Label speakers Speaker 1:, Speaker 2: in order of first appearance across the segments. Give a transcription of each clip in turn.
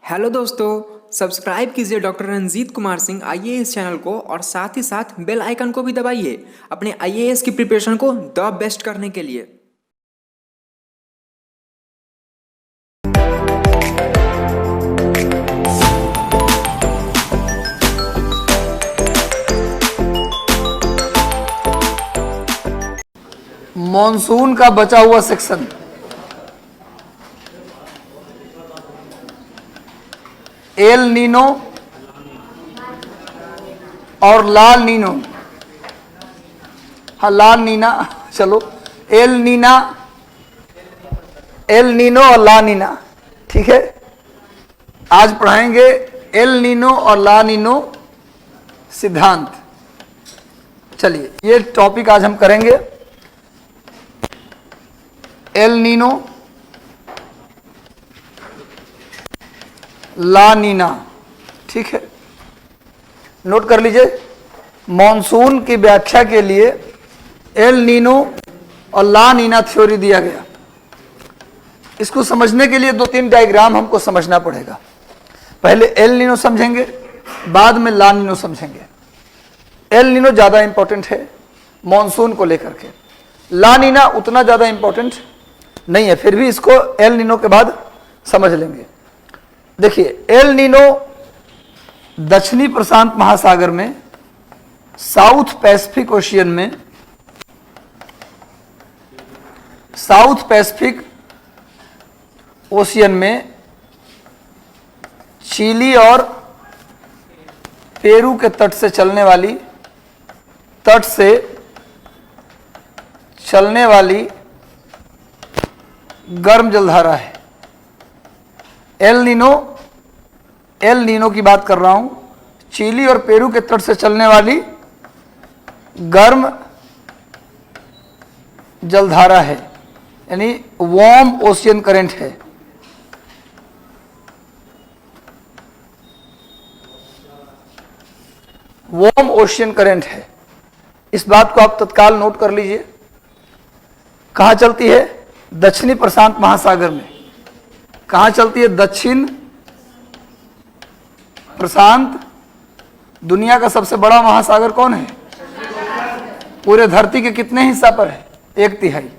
Speaker 1: Hello दोस्तों, subscribe कीजिए doctor Ranjit Kumar Singh IAS channel को और साथ ही साथ बेल आइकन को भी दबाइए अपने आईएएस की प्रिपरेशन को द बेस्ट करने के लिए।
Speaker 2: मॉनसून का बचा हुआ सेक्शन एल नीनो और लाल नीनो। हाँ, लाल नीना, चलो एल नीना, एल नीनो और ला नीना, ठीक है। आज पढ़ाएंगे एल नीनो और ला नीनो सिद्धांत। चलिए, ये टॉपिक आज हम करेंगे एल नीनो, ला नीना, ठीक है। नोट कर लीजिए, मॉनसून की व्याख्या के लिए एल नीनो और ला नीना थ्योरी दिया गया। इसको समझने के लिए दो तीन डायग्राम हमको समझना पड़ेगा। पहले एल नीनो समझेंगे, बाद में ला नीनो समझेंगे। एल नीनो ज़्यादा इंपॉर्टेंट है मॉनसून को लेकर के, ला नीना उतना ज़्यादा इंपॉर्टेंट नहीं है, फिर भी इसको एल नीनो के बाद समझ लेंगे। देखिए, एल नीनो दक्षिणी प्रशांत महासागर में, साउथ पैसिफिक ओशियन में, साउथ पैसिफिक ओशियन में चिली और पेरू के तट से चलने वाली गर्म जलधारा है। एल नीनो की बात कर रहा हूं, चिली और पेरू के तट से चलने वाली गर्म जलधारा है, यानी वार्म ओशियन करंट है। वार्म ओशियन करंट है, इस बात को आप तत्काल नोट कर लीजिए। कहां चलती है? दक्षिणी प्रशांत महासागर में। कहां चलती है? दक्षिण प्रशांत। दुनिया का सबसे बड़ा महासागर कौन है? पूरे धरती के कितने हिस्सा पर है? 1/3।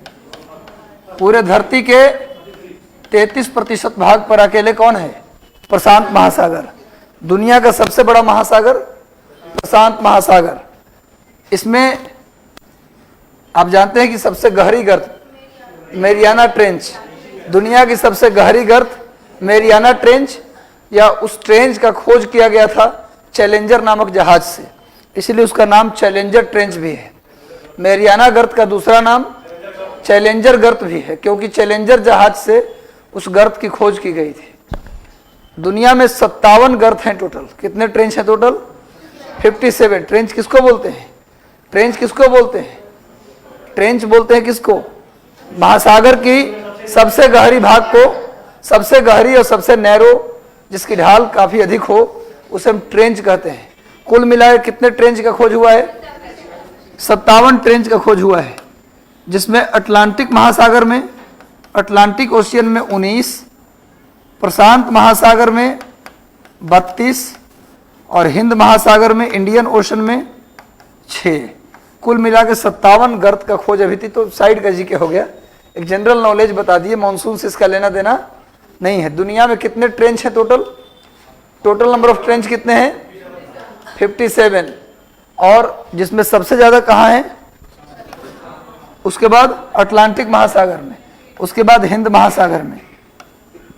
Speaker 2: पूरे धरती के 33% भाग पर अकेले कौन है? प्रशांत महासागर। दुनिया का सबसे बड़ा महासागर प्रशांत महासागर। इसमें आप जानते हैं कि सबसे गहरी गर्त मैरियाना ट्रेंच, दुनिया की सबसे गहरी गर्त मैरियाना ट्रेंच, या उस ट्रेंच का खोज किया गया था चैलेंजर नामक जहाज से, इसलिए उसका नाम चैलेंजर ट्रेंच भी है। मैरियाना गर्त का दूसरा नाम चैलेंजर गर्त भी है, क्योंकि चैलेंजर जहाज से उस गर्त की खोज की गई थी। दुनिया में 57 गर्त हैं टोटल। कितने ट्रेंच हैं टोटल? 57। ट्रेंच किसको बोलते हैं? ट्रेंच किसको बोलते हैं? ट्रेंच बोलते हैं किसको? महासागर की सबसे गहरी भाग को, सबसे गहरी और सबसे नैरो, जिसकी ढाल काफी अधिक हो, उसे हम ट्रेंच कहते हैं। कुल मिलाकर कितने ट्रेंच का खोज हुआ है? 57 ट्रेंच का खोज हुआ है, जिसमें अटलांटिक महासागर में, अटलांटिक ओशियन में 19, प्रशांत महासागर में 32 और हिंद महासागर में, इंडियन ओशन में 6। कुल मिलाकर 57 गर्त का खोज अभी थी। तो साइड का जी के हो गया, एक जनरल नॉलेज बता दिए, मॉनसून से इसका लेना देना नहीं है। दुनिया में कितने ट्रेंच हैं total? Total number of trench कितने हैं? 57। और जिसमें सबसे ज्यादा कहाँ है? उसके बाद अटलांटिक महासागर में, उसके बाद हिंद महासागर में,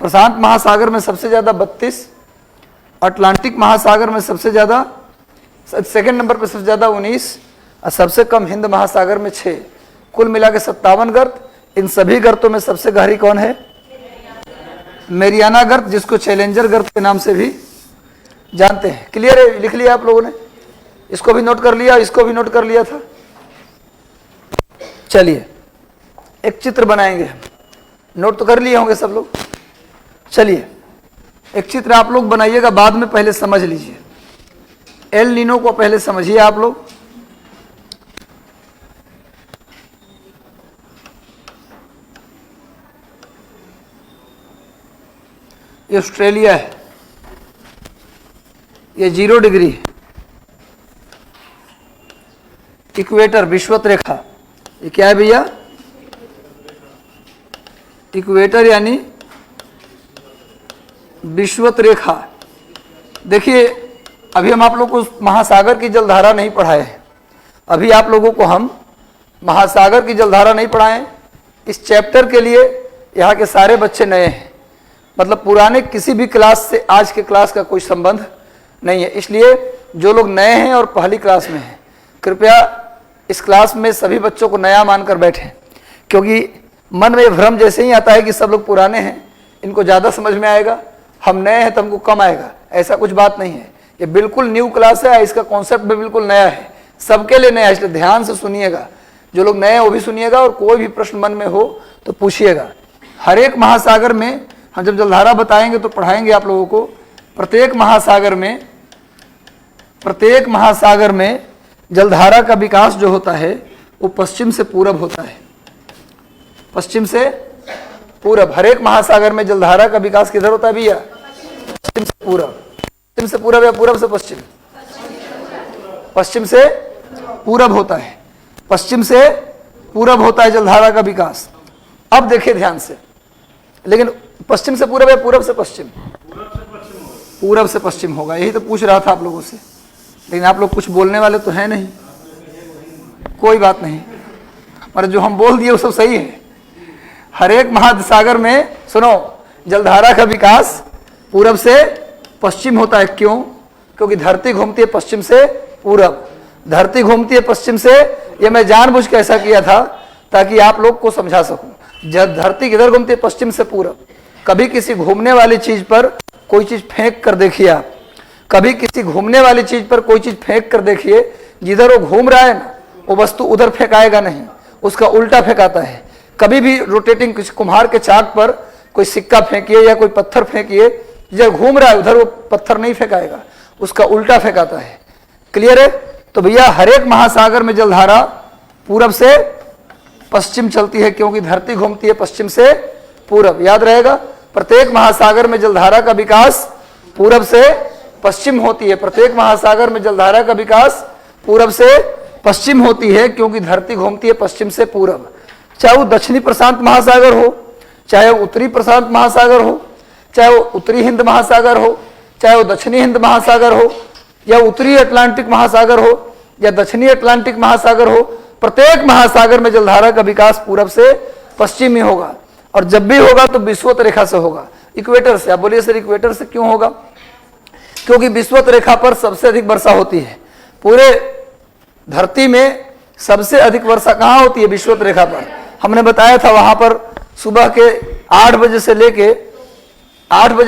Speaker 2: प्रशांत महासागर में सबसे ज्यादा 32, अटलांटिक महासागर में सबसे ज्यादा, सेकंड नंबर पर सबसे ज्यादा 19, और सबसे कम हिंद महासागर में 6। कुल मिला के 57 गर्त। इन सभी गर्तों में सबसे गहरी कौन है? मैरियाना गर्त, जिसको चैलेंजर गर्त के नाम से भी जानते हैं। क्लियर है? लिख लिया आप लोगों ने? इसको भी नोट कर लिया, इसको भी नोट कर लिया था। चलिए, एक चित्र बनाएंगे हम। नोट तो कर लिए होंगे सब लोग। चलिए, एक चित्र आप लोग बनाइएगा, बाद में पहले समझ लीजिए। एल नीनो को पहले समझिए आप लोग। ये ऑस्ट्रेलिया है, ये 0 डिग्री है। इक्वेटर विषुवत रेखा, ये क्या है भैया? इक्वेटर यानी विषुवत रेखा। देखिए अभी हम आप लोग को महासागर की जलधारा नहीं पढ़ाए हैं, अभी आप लोगों को हम महासागर की जलधारा नहीं पढ़ाएं। इस चैप्टर के लिए यहाँ के सारे बच्चे नए हैं, मतलब पुराने किसी भी क्लास से आज के क्लास का कोई संबंध नहीं है। इसलिए जो लोग नए हैं और पहली क्लास में हैं, कृपया इस क्लास में सभी बच्चों को नया मानकर बैठें, क्योंकि मन में भ्रम जैसे ही आता है कि सब लोग पुराने हैं, इनको ज़्यादा समझ में आएगा, हम नए हैं तो हमको कम आएगा। ऐसा कुछ बात नहीं है, ये बिल्कुल न्यू क्लास है, इसका कॉन्सेप्ट भी बिल्कुल नया है, सबके लिए नया है। इसलिए ध्यान से सुनिएगा, जो लोग नए हैं वो भी सुनिएगा, और कोई भी प्रश्न मन में हो तो पूछिएगा। हर एक महासागर में हम जब जलधारा बताएंगे तो पढ़ाएंगे आप लोगों को। प्रत्येक महासागर में जलधारा का विकास जो होता है वो पश्चिम से पूरब होता है, पश्चिम से पूरब। हर एक महासागर में जलधारा का विकास किधर होता है भैया? पश्चिम से पूरब। पश्चिम से पूरब या पूरब से पश्चिम? पश्चिम से पूरब होता है, पश्चिम से पूरब होता है जलधारा का विकास। अब देखिए ध्यान से, लेकिन पश्चिम से पूरब या पूरब से पश्चिम? पूरब से पश्चिम होगा, यही तो पूछ रहा था आप लोगों से, लेकिन आप लोग कुछ बोलने वाले तो हैं नहीं। कोई बात नहीं, पर जो हम बोल दिए वो सब सही है। हर एक महासागर में सुनो, जलधारा का विकास पूरब से पश्चिम होता है। क्यों? क्योंकि धरती घूमती है पश्चिम से पूरब। धरती घूमती है पश्चिम से, ये मैं जानबूझ के ऐसा किया था ताकि आप लोग को समझा सकूं। जब धरती किधर घूमती है? पश्चिम से पूरब। कभी किसी घूमने वाली चीज पर कोई चीज फेंक कर देखिए आप, कभी किसी घूमने वाली चीज पर कोई चीज फेंक कर देखिए, जिधर वो घूम रहा है ना वो वस्तु उधर फेंकाएगा नहीं, उसका उल्टा फेंकाता है। कभी भी रोटेटिंग कुम्हार के चाक पर कोई सिक्का फेंकिए या कोई पत्थर फेंकिए, जिधर घूम रहा है उधर वो पत्थर नहीं फेंकाएगा, उसका उल्टा फेंकाता है। क्लियर है? तो भैया हर एक महासागर में जलधारा पूरब से पश्चिम चलती है, क्योंकि धरती घूमती है पश्चिम से पूरब। याद रहेगा, प्रत्येक महासागर में जलधारा का विकास पूरब से पश्चिम होती है। प्रत्येक महासागर में जलधारा का विकास पूरब से पश्चिम होती है, क्योंकि धरती घूमती है पश्चिम से पूरब। चाहे वो दक्षिणी प्रशांत महासागर हो, चाहे वो उत्तरी प्रशांत महासागर हो, चाहे वो उत्तरी हिंद महासागर हो, चाहे वो दक्षिणी हिंद महासागर हो, या उत्तरी अटलांटिक महासागर हो, या दक्षिणी अटलांटिक महासागर हो, प्रत्येक महासागर में जलधारा का विकास पूरब से पश्चिम ही होगा। और जब भी होगा तो विषुवत रेखा से होगा, इक्वेटर से। आप बोलिए सर इक्वेटर से क्यों होगा? क्योंकि विषुवत रेखा पर सबसे अधिक वर्षा होती है। पूरे धरती में सबसे अधिक वर्षा कहाँ होती है? विषुवत रेखा पर। हमने बताया था वहां पर सुबह के 8 बजे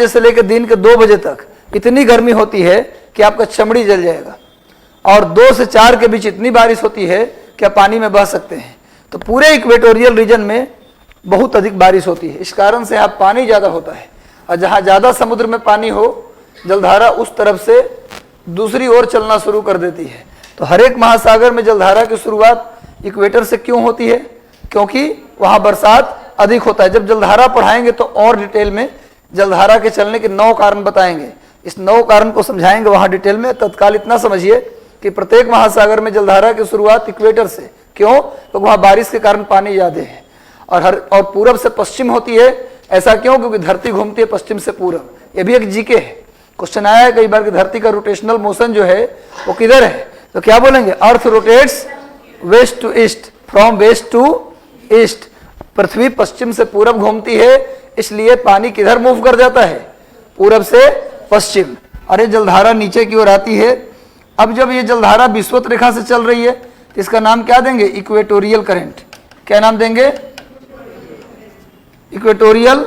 Speaker 2: से लेके दिन के 2 बजे तक इतनी गर्मी होती है कि आपका चमड़ी जल जाएगा, और 2 से 4 के बीच इतनी बारिश होती है कि आप पानी में बह सकते हैं। तो पूरे इक्वेटोरियल रीजन में बहुत अधिक बारिश होती है, इस कारण से यहाँ पानी ज़्यादा होता है। और जहाँ ज़्यादा समुद्र में पानी हो, जलधारा उस तरफ से दूसरी ओर चलना शुरू कर देती है। तो हर एक महासागर में जलधारा की शुरुआत इक्वेटर से क्यों होती है? क्योंकि वहाँ बरसात अधिक होता है। जब जलधारा पढ़ाएंगे तो और डिटेल में जलधारा के चलने के 9 कारण बताएंगे। इस 9 कारण को समझाएंगे वहाँ डिटेल में। तत्काल इतना समझिए कि प्रत्येक महासागर में जलधारा की शुरुआत इक्वेटर से। क्यों? तो वहाँ बारिश के कारण पानी ज़्यादा है। और पूरब से पश्चिम होती है। ऐसा क्यों? क्योंकि धरती घूमती है पश्चिम से पूरब। ये भी एक जीके है, क्वेश्चन आया है कई बार कि धरती का रोटेशनल मोशन जो है वो किधर है? तो क्या बोलेंगे? Earth rotates west to east, from west to east. पृथ्वी पश्चिम से पूरब घूमती है, इसलिए पानी किधर मूव कर जाता है? पूरब से पश्चिम। अरे जलधारा नीचे की ओर आती है। अब जब ये जलधारा विषुवत रेखा से चल रही है तो इसका नाम क्या देंगे? Equatorial current. क्या नाम देंगे? इक्वेटोरियल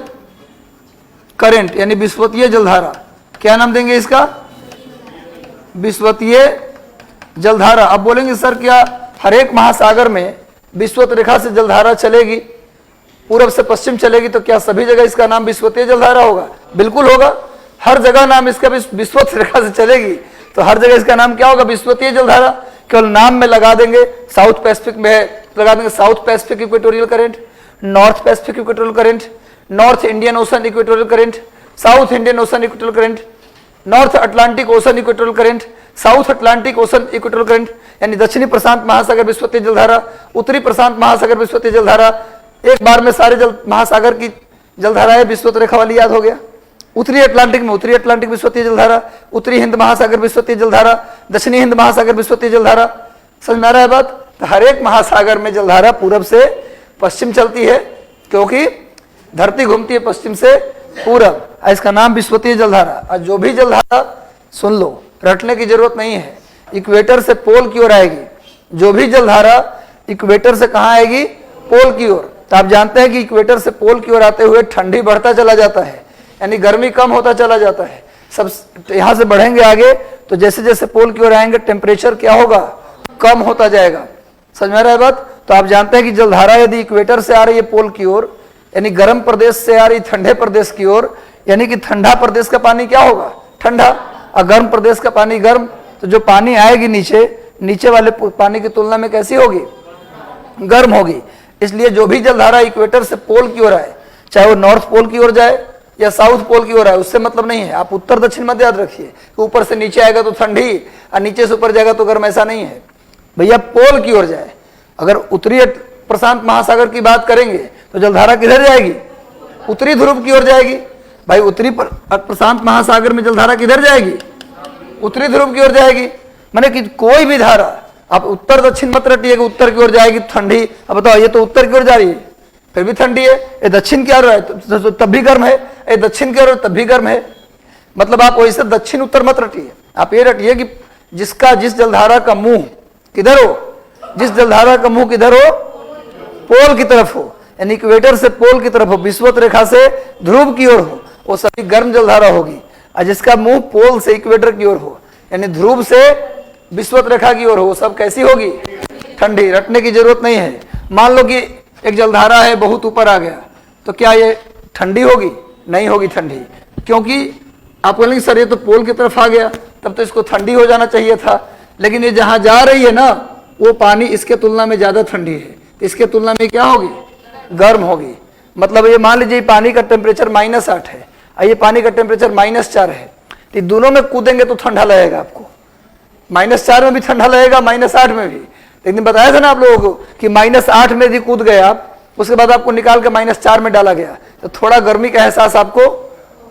Speaker 2: करंट, यानी विषुवतीय जलधारा। क्या नाम देंगे इसका? विषुवतीय जलधारा। अब बोलेंगे सर क्या हर एक महासागर में विषुवत रेखा से जलधारा चलेगी, पूरब से पश्चिम चलेगी, तो क्या सभी जगह इसका नाम विषुवतीय जलधारा होगा? बिल्कुल होगा। हर जगह नाम इसका विषुवत रेखा से चलेगी तो हर जगह इसका नाम क्या होगा? विषुवतीय जलधारा। केवल नाम में लगा देंगे, साउथ पैसिफिक में लगा देंगे south Pacific equatorial current, north Pacific equatorial current, north Indian ocean equatorial current, south Indian ocean equatorial current, north Atlantic ocean equatorial current, south Atlantic ocean equatorial current, यानी दक्षिणी प्रशांत महासागर विश्वतीय जलधारा, उत्तरी प्रशांत महासागर विश्वतीय जलधारा। एक बार में सारे जल महासागर की जलधाराएं विश्वत रेखा वाली याद हो गया। उत्तरी अटलांटिक में उत्तरी अटलांटिक विश्वतीय जलधारा, उत्तरी हिंद महासागर विश्वतीय जलधारा, दक्षिणी हिंद महासागर विश्वतीय जलधारा। समझ में आ रहा है बात? तो हर एक महासागर में जलधारा पूरब से पश्चिम चलती है, क्योंकि धरती घूमती है पश्चिम से पूरब, इसका नाम विश्वतीय जलधारा। और जो भी जलधारा, सुन लो, रटने की जरूरत नहीं है, इक्वेटर से पोल की ओर आएगी। जो भी जलधारा इक्वेटर से कहाँ आएगी? पोल की ओर। तो आप जानते हैं कि इक्वेटर से पोल की ओर आते हुए ठंडी बढ़ता चला जाता है, यानी गर्मी कम होता चला जाता है। सब यहां से बढ़ेंगे आगे, तो जैसे जैसे पोल की ओर आएंगे टेम्परेचर क्या होगा? कम होता जाएगा। समझ में आ रहा है बात? तो आप जानते हैं कि जलधारा यदि इक्वेटर से आ रही है पोल की ओर, यानी गर्म प्रदेश से आ रही ठंडे प्रदेश की ओर, यानी कि ठंडा प्रदेश का पानी क्या होगा? ठंडा, और गर्म प्रदेश का पानी गर्म। तो जो पानी आएगी नीचे वाले पानी की तुलना में कैसी होगी? गर्म होगी। इसलिए जो भी जलधारा इक्वेटर से पोल की ओर आए, चाहे वो नॉर्थ पोल की ओर जाए या साउथ पोल की ओर आए, उससे मतलब नहीं है। आप उत्तर दक्षिण मत याद रखिए कि ऊपर से नीचे आएगा तो ठंडी और नीचे से ऊपर जाएगा तो गर्म, ऐसा नहीं है भैया। पोल की ओर जाए, अगर उत्तरी प्रशांत महासागर की बात करेंगे तो जलधारा किधर जाएगी? उत्तरी ध्रुव की ओर जाएगी। भाई उत्तरी प्रशांत महासागर में जलधारा किधर जाएगी? उत्तरी ध्रुव की ओर जाएगी। माने कि कोई भी धारा आप उत्तर दक्षिण मत रटिएगा, उत्तर की ओर जाएगी ठंडी। अब बताओ, ये तो उत्तर की ओर जा रही है फिर भी ठंडी है, ये दक्षिण की ओर है तो तब भी गर्म है, ये दक्षिण की ओर तब भी गर्म है। मतलब आप वैसे दक्षिण उत्तर मत रटिए, आप ये रटिए कि जिस जलधारा का मुंह किधर हो, जिस जलधारा का मुंह किधर हो? पोल की तरफ हो, यानी इक्वेटर से पोल की तरफ हो, विषुवत रेखा से ध्रुव की ओर हो, वो सभी गर्म जलधारा होगी। और जिसका मुंह पोल से इक्वेटर की ओर हो, यानी ध्रुव से विषुवत रेखा की ओर हो, वो सब कैसी होगी? ठंडी। रटने की जरूरत नहीं है। मान लो कि एक जलधारा है, बहुत ऊपर आ गया, तो क्या ये ठंडी होगी? नहीं होगी ठंडी, क्योंकि आप बोलेंगे सर ये तो पोल की तरफ आ गया, तब तो इसको ठंडी हो जाना चाहिए था। लेकिन ये जहां जा रही है ना, वो पानी इसके तुलना में ज्यादा ठंडी है, इसके तुलना में क्या होगी? गर्म होगी। मतलब ये मान लीजिए पानी का टेम्परेचर -8 है और ये पानी का टेम्परेचर -4 है, तो दोनों में कूदेंगे तो ठंडा लगेगा आपको। -4 में भी ठंडा लगेगा, -8 में भी। लेकिन बताया था ना आप लोगों को कि -8 में भी कूद गए आप, उसके बाद आपको निकाल के -4 में डाला गया, तो थोड़ा गर्मी का एहसास आपको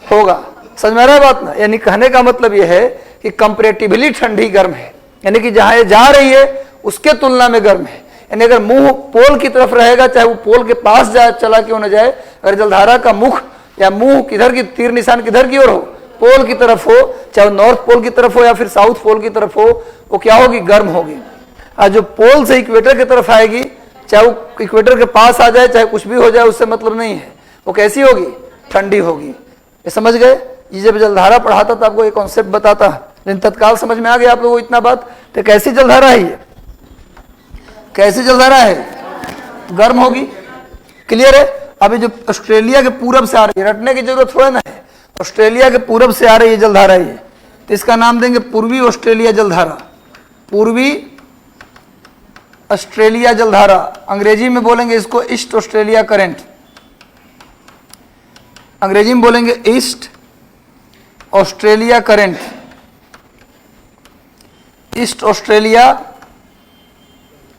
Speaker 2: होगा। समझ में आ रहा है बात ना? यानी कहने का मतलब यह है कि कंपैरेटिवली ठंडी गर्म है, यानी कि जहां ये जा रही है उसके तुलना में गर्म है। यानी अगर मुंह पोल की तरफ रहेगा, चाहे वो पोल के पास जाए चला क्यों न जाए, अगर जलधारा का मुख या मुंह किधर की, तीर निशान किधर की ओर हो? पोल की तरफ हो, चाहे वो नॉर्थ पोल की तरफ हो या फिर साउथ पोल की तरफ हो, वो क्या होगी? गर्म होगी। और जो पोल से इक्वेटर की तरफ आएगी, चाहे वो इक्वेटर के पास आ जाए चाहे कुछ भी हो जाए, उससे मतलब नहीं है, वो कैसी होगी? ठंडी होगी। ये समझ गए? ये जब जलधारा पढ़ाता था आपको ये कॉन्सेप्ट बताता, लेकिन तत्काल समझ में आ गया आप लोगों को इतना बात। तो कैसी जलधारा है ये? कैसी जलधारा है? गर्म होगी। क्लियर है? अभी जो ऑस्ट्रेलिया के पूरब से आ रही है, रटने की जरूरत थोड़ा ना है, ऑस्ट्रेलिया के पूरब से आ रही है जलधारा ये, तो इसका नाम देंगे पूर्वी ऑस्ट्रेलिया जलधारा। पूर्वी ऑस्ट्रेलिया जलधारा, अंग्रेजी में बोलेंगे इसको ईस्ट ऑस्ट्रेलिया करंट। अंग्रेजी में बोलेंगे east Australia current, east Australia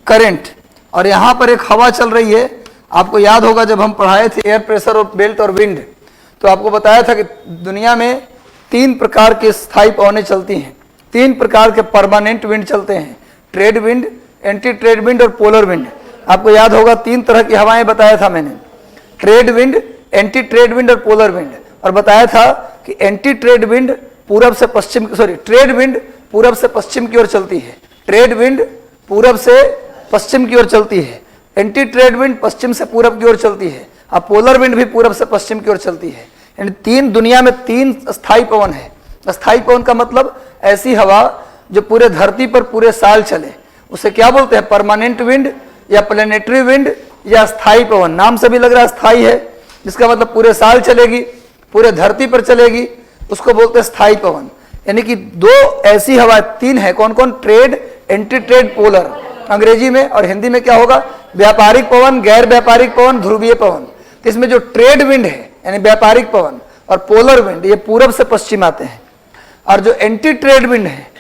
Speaker 2: current. और यहां पर एक हवा चल रही है, आपको याद होगा जब हम पढ़ाए थे एयर प्रेशर और बेल्ट और विंड, तो आपको बताया था कि दुनिया में 3 प्रकार के स्थायी पवनें चलती हैं, 3 प्रकार के परमानेंट विंड चलते हैं, trade wind, anti trade wind और पोलर विंड। आपको याद होगा 3 तरह की हवाएं बताया था मैंने, trade wind, anti trade wind और पोलर विंड। और बताया था कि एंटी ट्रेड विंड पूरब से पश्चिम, ट्रेड विंड पूरब से पश्चिम की ओर चलती है, ट्रेड विंड पूरब से पश्चिम की ओर चलती है, एंटी ट्रेड विंड पश्चिम से पूरब की ओर चलती है, और पोलर विंड भी पूरब से पश्चिम की ओर चलती है। यानी 3 दुनिया में 3 स्थायी पवन है। स्थायी पवन का मतलब ऐसी हवा जो पूरे धरती पर पूरे साल चले, उसे क्या बोलते हैं? परमानेंट विंड या प्लेनेटरी विंड या स्थायी पवन। नाम से भी लग रहा है स्थायी है, जिसका मतलब पूरे साल चलेगी, पूरे धरती पर चलेगी, उसको बोलते हैं स्थायी पवन। यानी कि 2 ऐसी हवा 3 है, कौन कौन? Trade, anti trade, polar. अंग्रेजी में और हिंदी में क्या होगा? व्यापारिक पवन, गैर व्यापारिक पवन, ध्रुवीय पवन। इसमें जो ट्रेड विंड है यानी व्यापारिक पवन और पोलर विंड, ये पूरब से पश्चिम आते हैं। और जो एंटी ट्रेड विंड है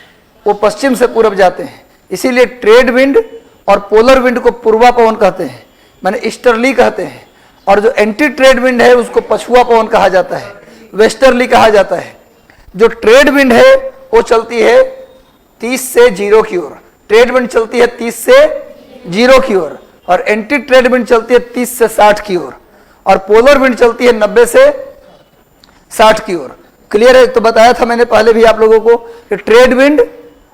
Speaker 2: वो पश्चिम से पूरब जाते हैं। इसीलिए ट्रेड विंड और पोलर विंड को पूर्वा पवन कहते हैं, माने ईस्टर्ली कहते हैं, और जो एंटी ट्रेड विंड है उसको पछुआ पवन कहा जाता है, वेस्टर्ली कहा जाता है। जो ट्रेड विंड है वो चलती है 30 से 0 की ओर, ट्रेड विंड चलती है 30 से 0 की ओर, और एंटी ट्रेड विंड चलती है 30 से 60 की ओर, और पोलर विंड चलती है 90 से 60 की ओर। क्लियर है? तो बताया था मैंने पहले भी आप लोगों को कि ट्रेड विंड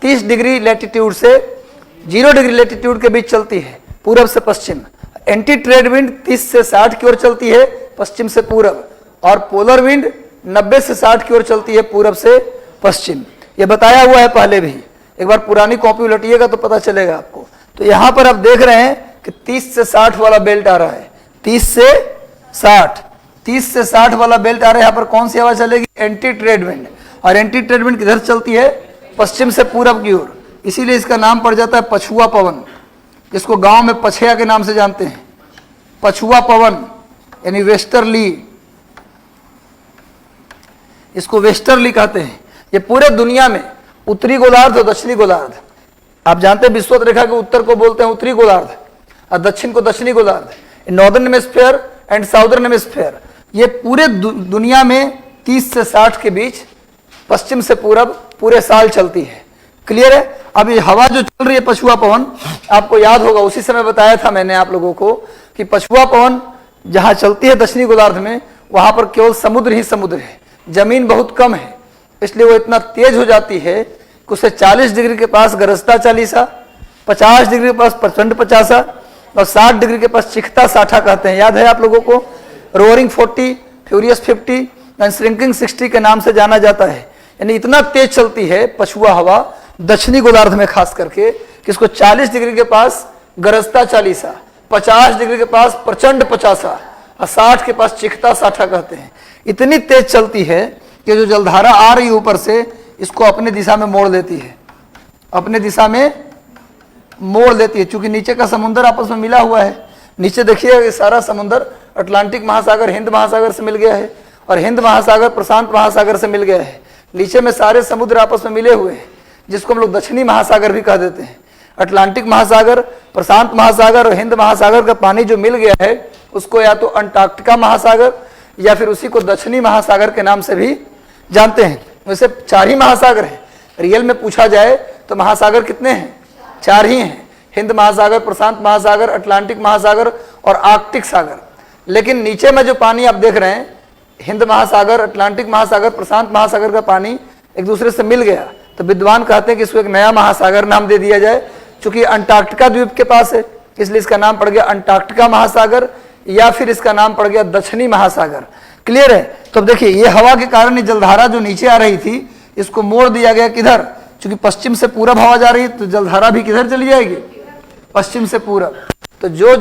Speaker 2: 30 डिग्री लैटिट्यूड से 0 डिग्री लैटिट्यूड के बीच चलती है, पूरब से पश्चिम। एंटी ट्रेड विंड 30 से 60 की ओर चलती है, पश्चिम से पूरब, और पोलर विंड 90 से 60 की ओर चलती है, पूरब से पश्चिम। ये बताया हुआ है पहले भी, एक बार पुरानी कॉपी उलटिएगा तो पता चलेगा आपको। तो यहां पर आप देख रहे हैं कि 30 से 60 वाला बेल्ट आ रहा है, 30 से 60 वाला बेल्ट आ रहा है। यहां पर कौन सी हवा चलेगी? Anti trade wind. और एंटी ट्रेड विंड किधर चलती है? पश्चिम से पूरब की ओर। इसीलिए इसका नाम पड़ जाता है पछुआ पवन, जिसको गांव में पछया के नाम से जानते हैं। पछुआ पवन यानी वेस्टर्ली, इसको वेस्टर्ली कहते हैं। ये पूरे दुनिया में उत्तरी गोलार्ध और दक्षिणी गोलार्ध, आप जानते हैं विषुवत रेखा के उत्तर को बोलते हैं उत्तरी गोलार्ध और दक्षिण को दक्षिणी गोलार्ध, northern hemisphere and southern hemisphere. ये पूरे दुनिया में 30 से 60 के बीच पश्चिम से पूरब पूरे साल चलती है। क्लियर है? अब ये हवा जो चल रही है पछुआ पवन, आपको याद होगा उसी समय बताया था मैंने आप लोगों को कि पछुआ पवन जहां चलती है दक्षिणी गोलार्ध में, वहां पर केवल समुद्र ही समुद्र है, जमीन बहुत कम है, इसलिए वो इतना तेज हो जाती है कि उसे 40 डिग्री के पास गरजता 40, 50 डिग्री के पास प्रचंड 50 और 60 डिग्री के पास चिखता 60 कहते हैं। याद है आप लोगों को? रोअरिंग 40, फ्यूरियस 50 एंड श्रिंकिंग 60 के नाम से जाना जाता है। यानी इतना तेज चलती है पछुआ हवा दक्षिणी गोलार्ध में, खास करके कि इसको 40 डिग्री के पास गरजता 40, 50 डिग्री के पास प्रचंड 50 और 60 के पास चिखता 60 कहते हैं। इतनी तेज चलती है कि जो जलधारा आ रही ऊपर से इसको अपनी दिशा में मोड़ देती है, अपने दिशा में मोड़ देती है। चूंकि नीचे का समुद्र आपस में मिला हुआ है, नीचे देखिए ये सारा समुद्र अटलांटिक महासागर हिंद महासागर से मिल गया है, और हिंद महासागर प्रशांत महासागर से मिल गया है। नीचे में सारे समुद्र आपस में मिले हुए हैं, जिसको हम लोग दक्षिणी महासागर भी कह देते हैं। अटलांटिक महासागर, प्रशांत महासागर और हिंद महासागर का पानी जो मिल गया है उसको या तो अंटार्कटिका महासागर या फिर उसी को दक्षिणी महासागर के नाम से भी जानते हैं। वैसे 4 ही महासागर हैं, रियल में पूछा जाए तो महासागर कितने हैं? 4 ही हैं, हिंद महासागर, प्रशांत महासागर, अटलांटिक महासागर और आर्कटिक सागर। लेकिन नीचे में जो पानी आप देख रहे हैं, हिंद महासागर, अटलांटिक महासागर, प्रशांत महासागर का पानी एक दूसरे से मिल गया, तो विद्वान कहते हैं कि इसको एक नया महासागर नाम दे दिया जाए। चूंकि अंटार्कटिका द्वीप के पास है इसलिए इसका नाम पड़ गया अंटार्कटिका महासागर, या फिर इसका नाम पड़ गया दक्षिणी महासागर। क्लियर है? तो देखिए ये हवा के कारण जलधारा जो नीचे आ रही थी इसको मोड़ दिया गया, किधर? चूंकि पश्चिम से पूरब हवा जा रही है तो जलधारा भी किधर चली जाएगी? पश्चिम से पूरब। तो जो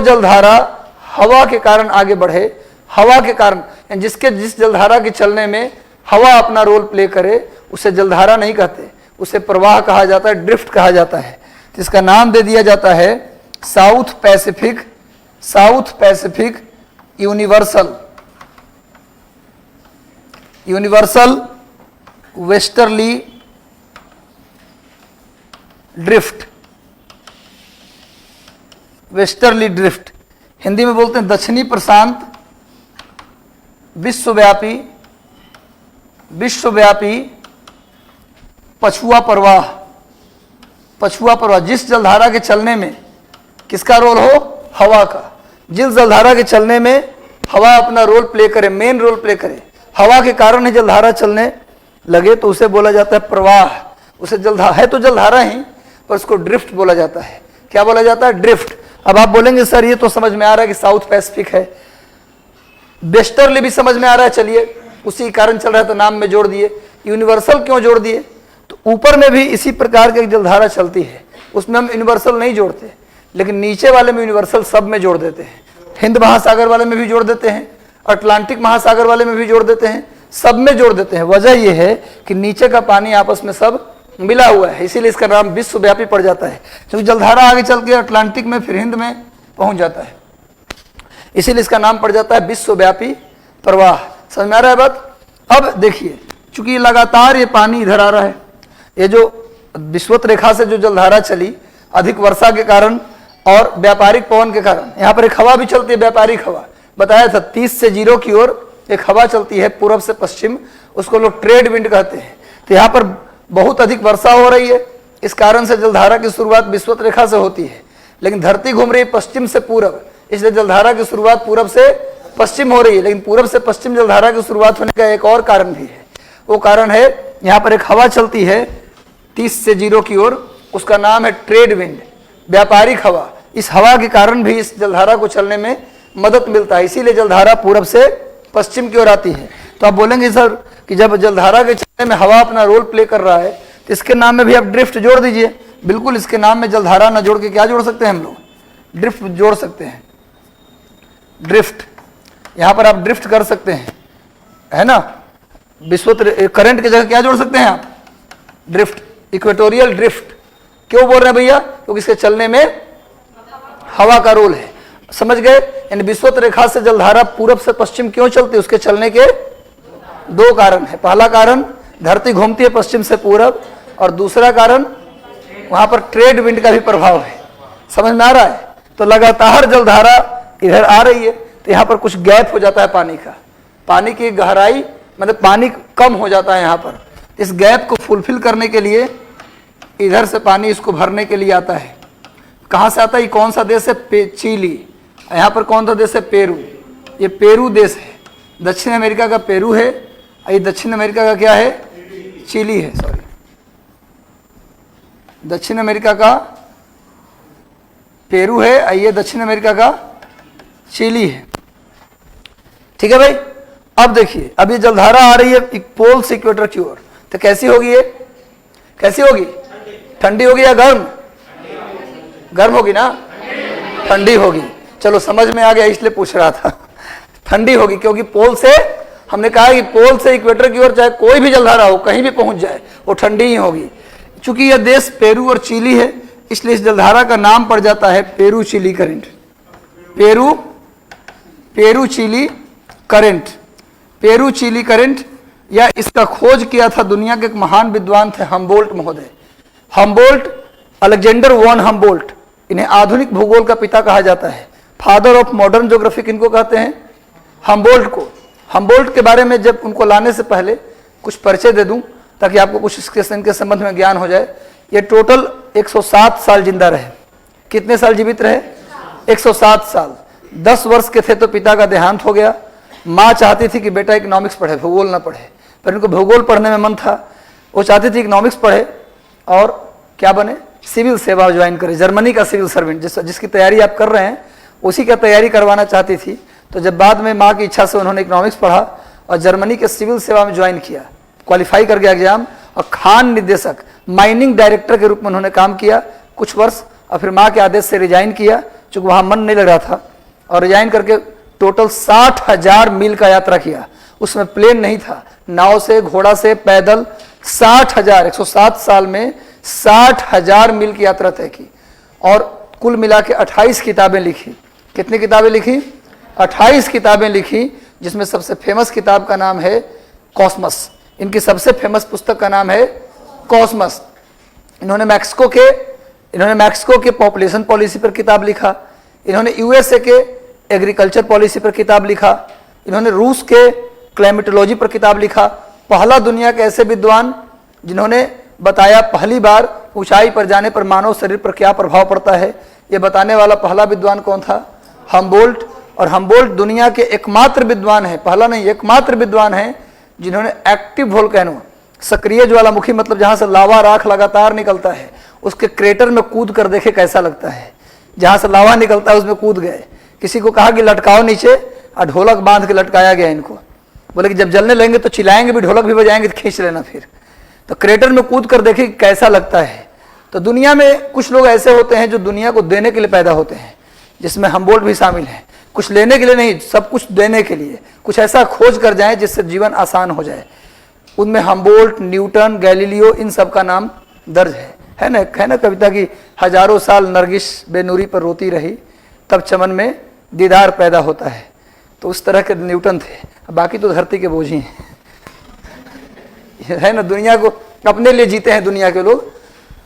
Speaker 2: जलधारा हवा के कारण आगे बढ़े, हवा के कारण जिस जलधारा के चलने में हवा अपना रोल प्ले करे उसे जलधारा नहीं कहते, उसे प्रवाह कहा जाता है, ड्रिफ्ट कहा जाता है। तो इसका नाम दे दिया जाता है south Pacific universal westerly drift. Hindi में बोलते हैं दक्षिणी प्रशांत विश्वव्यापी पछुआ प्रवाह। जिस जलधारा के चलने में किसका रोल हो? हवा का। जिस जलधारा के चलने में हवा अपना रोल प्ले करे, मेन रोल प्ले करे, हवा के कारण ही जलधारा चलने लगे तो उसे बोला जाता है प्रवाह। उसे जलधारा है तो जलधारा ही, पर उसको ड्रिफ्ट बोला जाता है। क्या बोला जाता है? ड्रिफ्ट। अब आप बोलेंगे सर ये तो समझ में आ रहा है कि साउथ पैसिफिक है, वेस्टर्ली भी समझ में आ रहा है, चलिए उसी कारण चल रहा है तो नाम में जोड़ दिए। यूनिवर्सल क्यों जोड़ दिए? तो ऊपर में भी इसी प्रकार की जलधारा चलती है, उसमें हम यूनिवर्सल नहीं जोड़ते, लेकिन नीचे वाले में यूनिवर्सल सब में जोड़ देते हैं। हिंद महासागर वाले में भी जोड़ देते हैं, अटलांटिक महासागर वाले में भी जोड़ देते हैं, सब में जोड़ देते हैं। वजह यह है कि नीचे का पानी आपस में सब मिला हुआ है, इसीलिए इसका नाम विश्वव्यापी पड़ जाता है। क्योंकि जलधारा आगे चल के अटलांटिक में फिर हिंद में पहुंच जाता है, इसीलिए इसका नाम पड़ जाता है विश्वव्यापी प्रवाह। समझ में आ रहा है बात? अब देखिए चूंकि ये लगातार ये पानी इधर आ रहा है, ये जो विषुवत रेखा से जो जलधारा चली अधिक वर्षा के कारण और व्यापारिक पवन के कारण, यहाँ पर एक हवा भी चलती है, व्यापारिक हवा बताया था 30 से 0 की ओर एक हवा चलती है पूर्व से पश्चिम, उसको लोग ट्रेड विंड कहते हैं। तो यहाँ पर बहुत अधिक वर्षा हो रही है, इस कारण से जलधारा की शुरुआत विषुवत रेखा से होती है, लेकिन धरती घूम रही है पश्चिम से पूरब, इसलिए जलधारा की शुरुआत पूरब से पश्चिम हो रही है। लेकिन पूरब से पश्चिम जलधारा की शुरुआत होने का एक और कारण भी है, वो कारण है यहाँ पर एक हवा चलती है 30 से 0 की ओर, उसका नाम है ट्रेड विंड, व्यापारिक हवा। इस हवा के कारण भी इस जलधारा को चलने में मदद मिलता है, इसीलिए जलधारा पूरब से पश्चिम की ओर आती है। तो आप बोलेंगे सर कि जब जलधारा के चलने में हवा अपना रोल प्ले कर रहा है तो इसके नाम में भी आप ड्रिफ्ट जोड़ दीजिए। बिल्कुल, इसके नाम में जलधारा न जोड़ के क्या जोड़ सकते हैं हम लोग, ड्रिफ्ट जोड़ सकते हैं। ड्रिफ्ट, यहाँ पर आप ड्रिफ्ट कर सकते हैं, है ना। विषुवत करंट की जगह क्या जोड़ सकते हैं आप, ड्रिफ्ट, इक्वेटोरियल ड्रिफ्ट। क्यों बोल रहे हैं भैया, क्योंकि इसके चलने में हवा का रोल है, समझ गए। यानी विषुवत रेखा से जलधारा पूरब से पश्चिम क्यों चलती है, उसके चलने के 2 कारण है। पहला कारण धरती घूमती है पश्चिम से पूरब, और दूसरा कारण वहां पर ट्रेड विंड का भी प्रभाव है। समझ में आ रहा है। तो लगातार जलधारा इधर आ रही है, तो यहाँ पर कुछ गैप हो जाता है पानी का, पानी की गहराई मतलब पानी कम हो जाता है यहाँ पर। इस गैप को फुलफिल करने के लिए इधर से पानी इसको भरने के लिए आता है। कहाँ से आता है, ये कौन सा देश है, चिली। यहाँ पर कौन सा देश है, पेरू। ये पेरू देश है, दक्षिण अमेरिका का पेरू है, ये दक्षिण अमेरिका का क्या है, चिली है, सॉरी, दक्षिण अमेरिका का पेरू है, ये दक्षिण अमेरिका का चिली है। ठीक है भाई। अब देखिए, अब ये जलधारा आ रही है पोल से इक्वेटर की ओर, तो कैसी होगी ये, कैसी होगी, ठंडी होगी या गर्म, गर्म होगी ना, ठंडी होगी। चलो समझ में आ गया, इसलिए पूछ रहा था। ठंडी होगी, क्योंकि पोल से, हमने कहा कि पोल से इक्वेटर की ओर चाहे कोई भी जलधारा हो कहीं भी पहुंच जाए वो ठंडी ही होगी। चूंकि यह देश पेरू और चिली है, इसलिए इस जलधारा का नाम पड़ जाता है Peru Chile current. Peru Chile current, Peru Chile current. या इसका खोज किया था दुनिया के एक महान विद्वान थे, हम्बोल्ट महोदय। हम्बोल्ट, अलेक्जेंडर वॉन हम्बोल्ट, इन्हें आधुनिक भूगोल का पिता कहा जाता है, फादर ऑफ मॉडर्न ज्योग्राफी किनको कहते हैं, हम्बोल्ट को। हम्बोल्ट के बारे में जब उनको लाने से पहले कुछ परिचय दे दूं ताकि आपको कुछ इनके संबंध में ज्ञान हो जाए। ये टोटल 107 साल जिंदा रहे। कितने साल जीवित रहे, 107 साल। 10 वर्ष के थे तो पिता का देहांत हो गया। माँ चाहती थी कि बेटा इकोनॉमिक्स पढ़े, भूगोल ना पढ़े, पर इनको भूगोल पढ़ने में मन था। वो चाहती थी इकोनॉमिक्स पढ़े और क्या बने, सिविल सेवा ज्वाइन करे, जर्मनी का सिविल सर्वेंट, जिसकी तैयारी आप कर रहे हैं उसी का तैयारी करवाना चाहती थी। तो जब बाद में माँ की इच्छा से उन्होंने इकोनॉमिक्स पढ़ा और जर्मनी के सिविल सेवा में ज्वाइन किया, क्वालिफाई कर गया एग्जाम, और खान निदेशक, माइनिंग डायरेक्टर के रूप में उन्होंने काम किया कुछ वर्ष, और फिर माँ के आदेश से रिजाइन किया चूँकि वहाँ मन नहीं लग रहा था, और रिजाइन करके टोटल 60,000 मील का यात्रा किया। उसमें प्लेन नहीं था, नाव से, घोड़ा से, पैदल 60,000, 107 साल में 60,000 मील की यात्रा तय की, और कुल मिला के 28 किताबें लिखी। कितनी किताबें लिखी, 28 किताबें लिखी, जिसमें सबसे फेमस किताब का नाम है कॉस्मस। इनकी सबसे फेमस पुस्तक का नाम है कॉस्मस। इन्होंने मैक्सिको के पॉपुलेशन पॉलिसी पर किताब लिखा, इन्होंने यूएसए के एग्रीकल्चर पॉलिसी पर किताब लिखा, इन्होंने रूस के क्लाइमेटोलॉजी पर किताब लिखा। पहला दुनिया के ऐसे विद्वान जिन्होंने बताया पहली बार ऊंचाई पर जाने पर मानव शरीर पर क्या प्रभाव पड़ता है, ये बताने वाला पहला विद्वान कौन था, हम्बोल्ट। और हम्बोल्ट दुनिया के एकमात्र विद्वान है, पहला नहीं एकमात्र विद्वान है जिन्होंने एक्टिव वोल्केनो, सक्रिय ज्वालामुखी, मतलब जहां से लावा राख लगातार निकलता है, उसके क्रेटर में कूद कर देखे कैसा लगता है। जहां से लावा निकलता है उसमें कूद गए, किसी को कहा कि लटकाओ नीचे, और ढोलक बांध के लटकाया गया इनको। बोले कि जब जलने लगेंगे तो चिल्लाएंगे भी, ढोलक भी बजाएंगे तो खींच लेना फिर। तो क्रेटर में कूद कर देखे कैसा लगता है। तो दुनिया में कुछ लोग ऐसे होते हैं जो दुनिया को देने के लिए पैदा होते हैं, जिसमें हम्बोल्ट भी शामिल है। कुछ लेने के लिए नहीं, सब कुछ देने के लिए, कुछ ऐसा खोज कर जाए जिससे जीवन आसान हो जाए। उनमें हम्बोल्ट, न्यूटन, गैलीलियो, इन सब का नाम दर्ज है ना कविता की, हजारों साल नरगिस बेनूरी पर रोती रही, तब चमन में दीदार पैदा होता है। तो उस तरह के न्यूटन थे, बाकी तो धरती के बोझ ही हैं। है ना, दुनिया को अपने लिए जीते हैं दुनिया के लोग।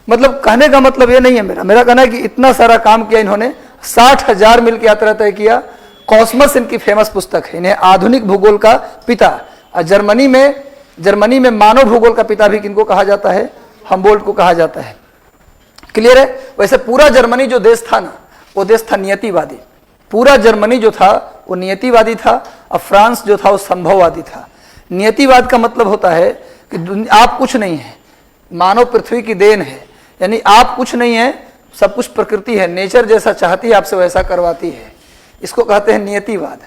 Speaker 2: मतलब कहने का मतलब ये नहीं है मेरा कहना है कि इतना सारा काम किया इन्होंने, 60,000 मील की यात्रा तय किया। कॉस्मस इनकी फेमस पुस्तक है, इन्हें आधुनिक भूगोल का पिता। और जर्मनी में मानव भूगोल का पिता भी किनको कहा जाता है? हम्बोल्ट को कहा जाता है। क्लियर है? वैसे पूरा जर्मनी जो देश था ना, वो देश था नियतिवादी। पूरा जर्मनी जो था वो नियतिवादी था, और फ्रांस जो था वो संभववादी था। नियतिवाद का मतलब होता है कि आप कुछ नहीं है, मानव पृथ्वी की देन है, यानी आप कुछ नहीं है, सब कुछ प्रकृति है, नेचर जैसा चाहती है आपसे वैसा करवाती है, इसको कहते हैं नियतिवाद।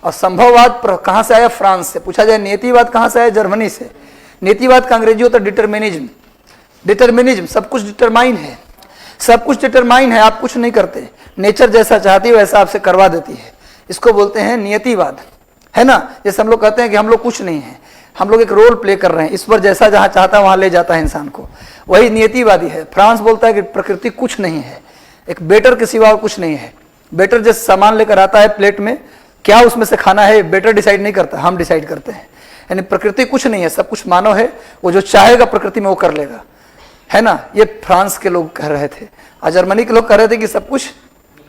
Speaker 2: और संभववाद कहाँ से आया? फ्रांस से। पूछा जाए नियतिवाद कहाँ से आया? जर्मनी से। नियतिवाद का अंग्रेजी होता है डिटरमिनिज्म। डिटरमिनिज्म, सब कुछ डिटरमाइन है, सब कुछ डिटरमाइन है, आप कुछ नहीं करते, नेचर जैसा चाहती है वैसा आपसे करवा देती है, इसको बोलते हैं नियतिवाद, है ना। जैसे हम लोग कहते हैं कि हम लोग कुछ नहीं है, हम लोग एक रोल प्ले कर रहे हैं, ईश्वर जैसा जहाँ चाहता है वहाँ ले जाता है इंसान को, वही नियतिवादी है। फ्रांस बोलता है कि प्रकृति कुछ नहीं है, एक बेटर के सिवा और कुछ नहीं है। बेटर जैसे सामान लेकर आता है प्लेट में, क्या उसमें से खाना है बेटर डिसाइड नहीं करता, हम डिसाइड करते हैं। यानी प्रकृति कुछ नहीं है, सब कुछ मानव है, वो जो चाहेगा प्रकृति में वो कर लेगा, है ना। ये फ्रांस के लोग कह रहे थे, और जर्मनी के लोग कह रहे थे कि सब कुछ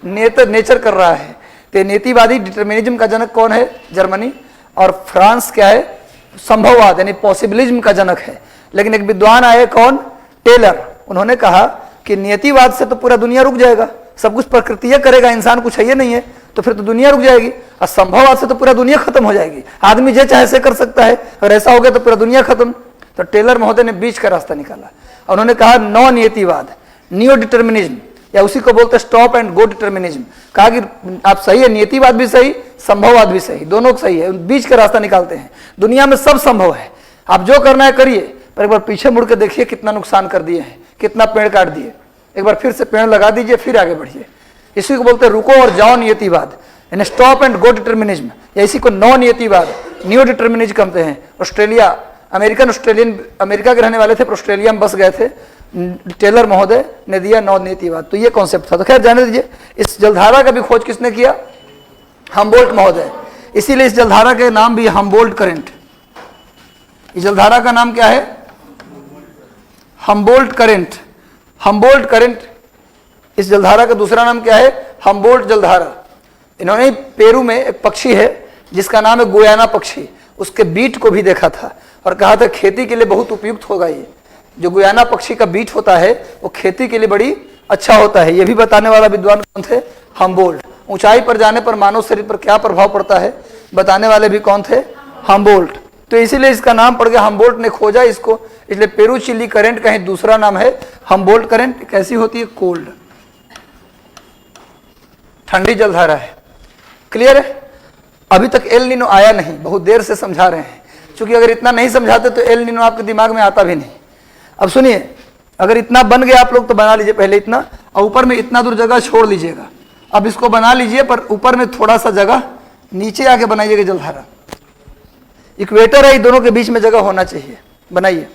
Speaker 2: नेचर कर रहा है। तो नीतिवादी डिटरमिनिज्म का जनक कौन है? जर्मनी। और फ्रांस क्या है? संभववाद यानी पॉसिबिलिज्म का जनक है। लेकिन एक विद्वान आए, कौन? टेलर। उन्होंने कहा कि नियतिवाद से तो पूरा दुनिया रुक जाएगा, सब कुछ प्रकृति करेगा, इंसान कुछ है नहीं है, तो फिर तो दुनिया रुक जाएगी। और संभववाद से तो पूरा दुनिया खत्म हो जाएगी, आदमी जो चाहे ऐसे कर सकता है, और ऐसा हो गया तो पूरा दुनिया खत्म। तो टेलर महोदय ने बीच का रास्ता निकाला, उन्होंने कहा नौ नियतिवाद, नियो डिटर्मिनिज्म, या उसी को बोलते हैं स्टॉप एंड गो डिटर्मिनिज्म। कहा कि आप सही है, नियतिवाद भी सही, संभववाद भी सही, दोनों सही है, बीच का रास्ता निकालते हैं। दुनिया में सब संभव है, आप जो करना है करिए, पर एक बार पीछे मुड़ के देखिए कितना नुकसान कर दिए हैं, कितना पेड़ काट दिए, एक बार फिर से पेड़ लगा दीजिए, फिर आगे बढ़िए। इसी को बोलते हैं रुको और जाओ नियतिवाद, यानी स्टॉप एंड गो डिटर्मिनिज्म, या इसी को नौ नियतिवाद, न्यू डिटर्मिनिज्म कहते हैं। ऑस्ट्रेलिया, अमेरिका के रहने वाले थे, पर ऑस्ट्रेलिया में बस गए थे, टेलर महोदय ने दिया नौ नीतिवाद। तो ये कॉन्सेप्ट था। तो खैर जाने दीजिए। इस जलधारा का भी खोज किसने किया? हम्बोल्ट महोदय। इसीलिए इस जलधारा के नाम भी हम्बोल्ट करंट। इस जलधारा का नाम क्या है? Humboldt current. Humboldt current. इस जलधारा का दूसरा नाम क्या है? हम्बोल्ट जलधारा। इन्होंने पेरू में एक पक्षी है जिसका नाम है गुयाना पक्षी, उसके बीट को भी देखा था और कहा था खेती के लिए बहुत उपयुक्त होगा। ये जो गुयाना पक्षी का बीट होता है वो खेती के लिए बड़ी अच्छा होता है। ये भी बताने वाला विद्वान कौन थे? हम्बोल्ट। ऊंचाई पर जाने पर मानव शरीर पर क्या प्रभाव पड़ता है बताने वाले भी कौन थे? हम्बोल्ट। तो इसीलिए इसका नाम पड़ गया, हम्बोल्ट ने खोजा इसको, इसलिए पेरू चिली करंट का ही दूसरा नाम है हम्बोल्ट करंट। कैसी होती है? कोल्ड, ठंडी जलधारा है। क्लियर है? अभी तक एल नीनो आया नहीं, बहुत देर से समझा रहे हैं, क्योंकि अगर इतना नहीं समझाते तो एल नीनो आपके दिमाग में आता भी नहीं। अब सुनिए, अगर इतना बन गया आप लोग तो बना लीजिए पहले इतना, और ऊपर में इतना दूर जगह छोड़ लीजिएगा। अब इसको बना लीजिए, पर ऊपर में थोड़ा सा जगह नीचे आके बनाइएगा जलधारा। इक्वेटर है, दोनों के बीच में जगह होना चाहिए, बनाइए।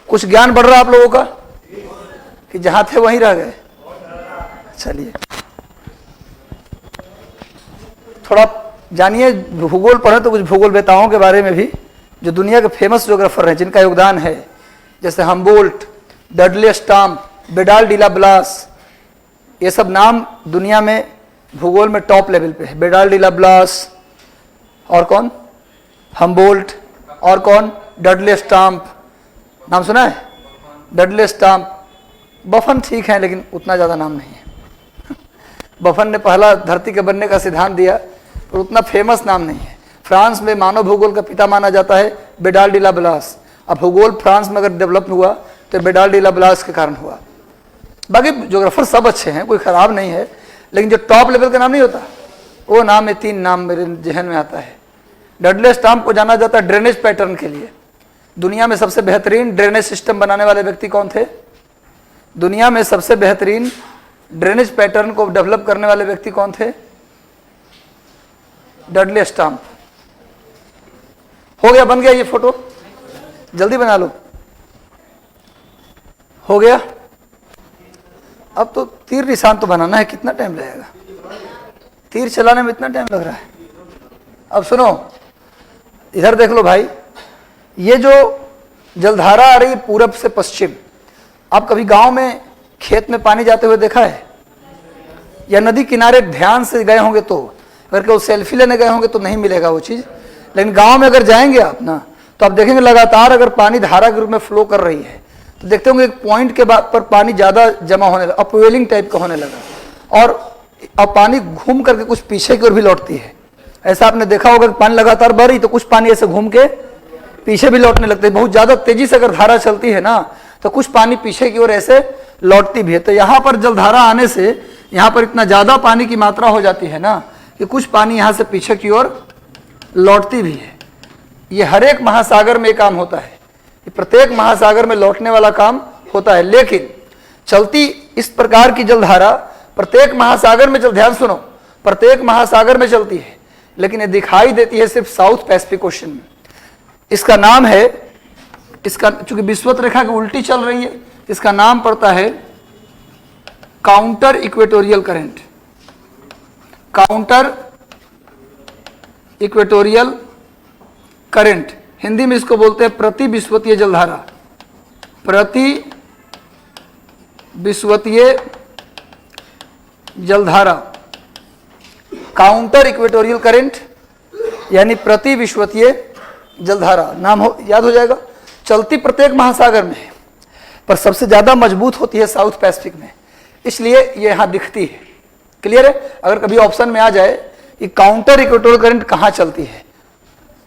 Speaker 2: कुछ ज्ञान बढ़ रहा है आप लोगों का कि जहां थे वहीं रह गए? चलिए थोड़ा जानिए, भूगोल पढ़े तो कुछ भूगोल वेताओं के बारे में भी, जो दुनिया के फेमस ज्योग्राफर हैं जिनका योगदान है, जैसे हम्बोल्ट, डडले स्टाम्प, बेडाल डिला ब्लास। ये सब नाम दुनिया में भूगोल में टॉप लेवल पे है। बेडाल डिला ब्लास, और कौन? हम्बोल्ट, और कौन? Dudley stamp. नाम सुना है? Dudley stamp. बफन ठीक है, लेकिन उतना ज़्यादा नाम नहीं है। बफन ने पहला धरती के बनने का सिद्धांत दिया, और उतना फेमस नाम नहीं है। फ्रांस में मानव भूगोल का पिता माना जाता है बेडाल डिला ब्लास। अब भूगोल फ्रांस में अगर डेवलप हुआ तो बेडाल डिला ब्लास के कारण हुआ। बाकी ज्योग्राफर सब अच्छे हैं, कोई खराब नहीं है, लेकिन जो टॉप लेवल का नाम नहीं होता, वो नाम में 3 नाम मेरे जहन में आता है। डडले स्टाम्प को जाना जाता है ड्रेनेज पैटर्न के लिए। दुनिया में सबसे बेहतरीन ड्रेनेज सिस्टम बनाने वाले व्यक्ति कौन थे? दुनिया में सबसे बेहतरीन ड्रेनेज पैटर्न को डेवलप करने वाले व्यक्ति कौन थे? Dudley stamp. हो गया, बन गया ये फोटो, जल्दी बना लो। हो गया। अब तो तीर निशान तो बनाना है, कितना टाइम लगेगा? तीर चलाने में इतना टाइम लग रहा है। अब सुनो, इधर देख लो भाई, ये जो जलधारा आ रही है पूरब से पश्चिम, आप कभी गांव में खेत में पानी जाते हुए देखा है, या नदी किनारे ध्यान से गए होंगे तो, अगर केवल सेल्फी लेने गए होंगे तो नहीं मिलेगा वो चीज़, लेकिन गांव में अगर जाएंगे आप ना, तो आप देखेंगे लगातार अगर पानी धारा के रूप में फ्लो कर रही है तो देखते होंगे एक पॉइंट के बाद पर पानी ज़्यादा जमा होने लगा, अपवेलिंग टाइप का होने लगा, और अब पानी घूम करके कुछ पीछे की ओर भी लौटती है। ऐसा आपने देखा होगा कि पानी लगातार बढ़ रही तो कुछ पानी ऐसे घूम के पीछे भी लौटने लगते हैं। बहुत ज़्यादा तेजी से अगर धारा चलती है ना तो कुछ पानी पीछे की ओर ऐसे लौटती भी है। तो यहाँ पर जलधारा आने से यहाँ पर इतना ज़्यादा पानी की मात्रा हो जाती है ना कि कुछ पानी यहाँ से पीछे की ओर लौटती भी है। ये हर एक महासागर में काम होता है, ये प्रत्येक महासागर में लौटने वाला काम होता है। लेकिन चलती इस प्रकार की जलधारा प्रत्येक महासागर में ध्यान सुनो, प्रत्येक महासागर में चलती है, लेकिन ये दिखाई देती है सिर्फ साउथ पैसिफिक ओशन में। इसका नाम है, इसका चूंकि विषुवत रेखा की उल्टी चल रही है, इसका नाम पड़ता है counter equatorial current. Counter equatorial current, Hindi में इसको बोलते हैं प्रति विषुवतीय जलधारा। प्रति विषुवतीय जलधारा, काउंटर इक्वेटोरियल करंट यानी प्रति विषुवतीय जलधारा, नाम याद हो जाएगा। चलती प्रत्येक महासागर में है, पर सबसे ज्यादा मजबूत होती है साउथ पैसिफिक में, इसलिए ये यहां दिखती है। क्लियर है? अगर कभी ऑप्शन में आ जाए कि काउंटर इक्वेटोरियल करंट कहां चलती है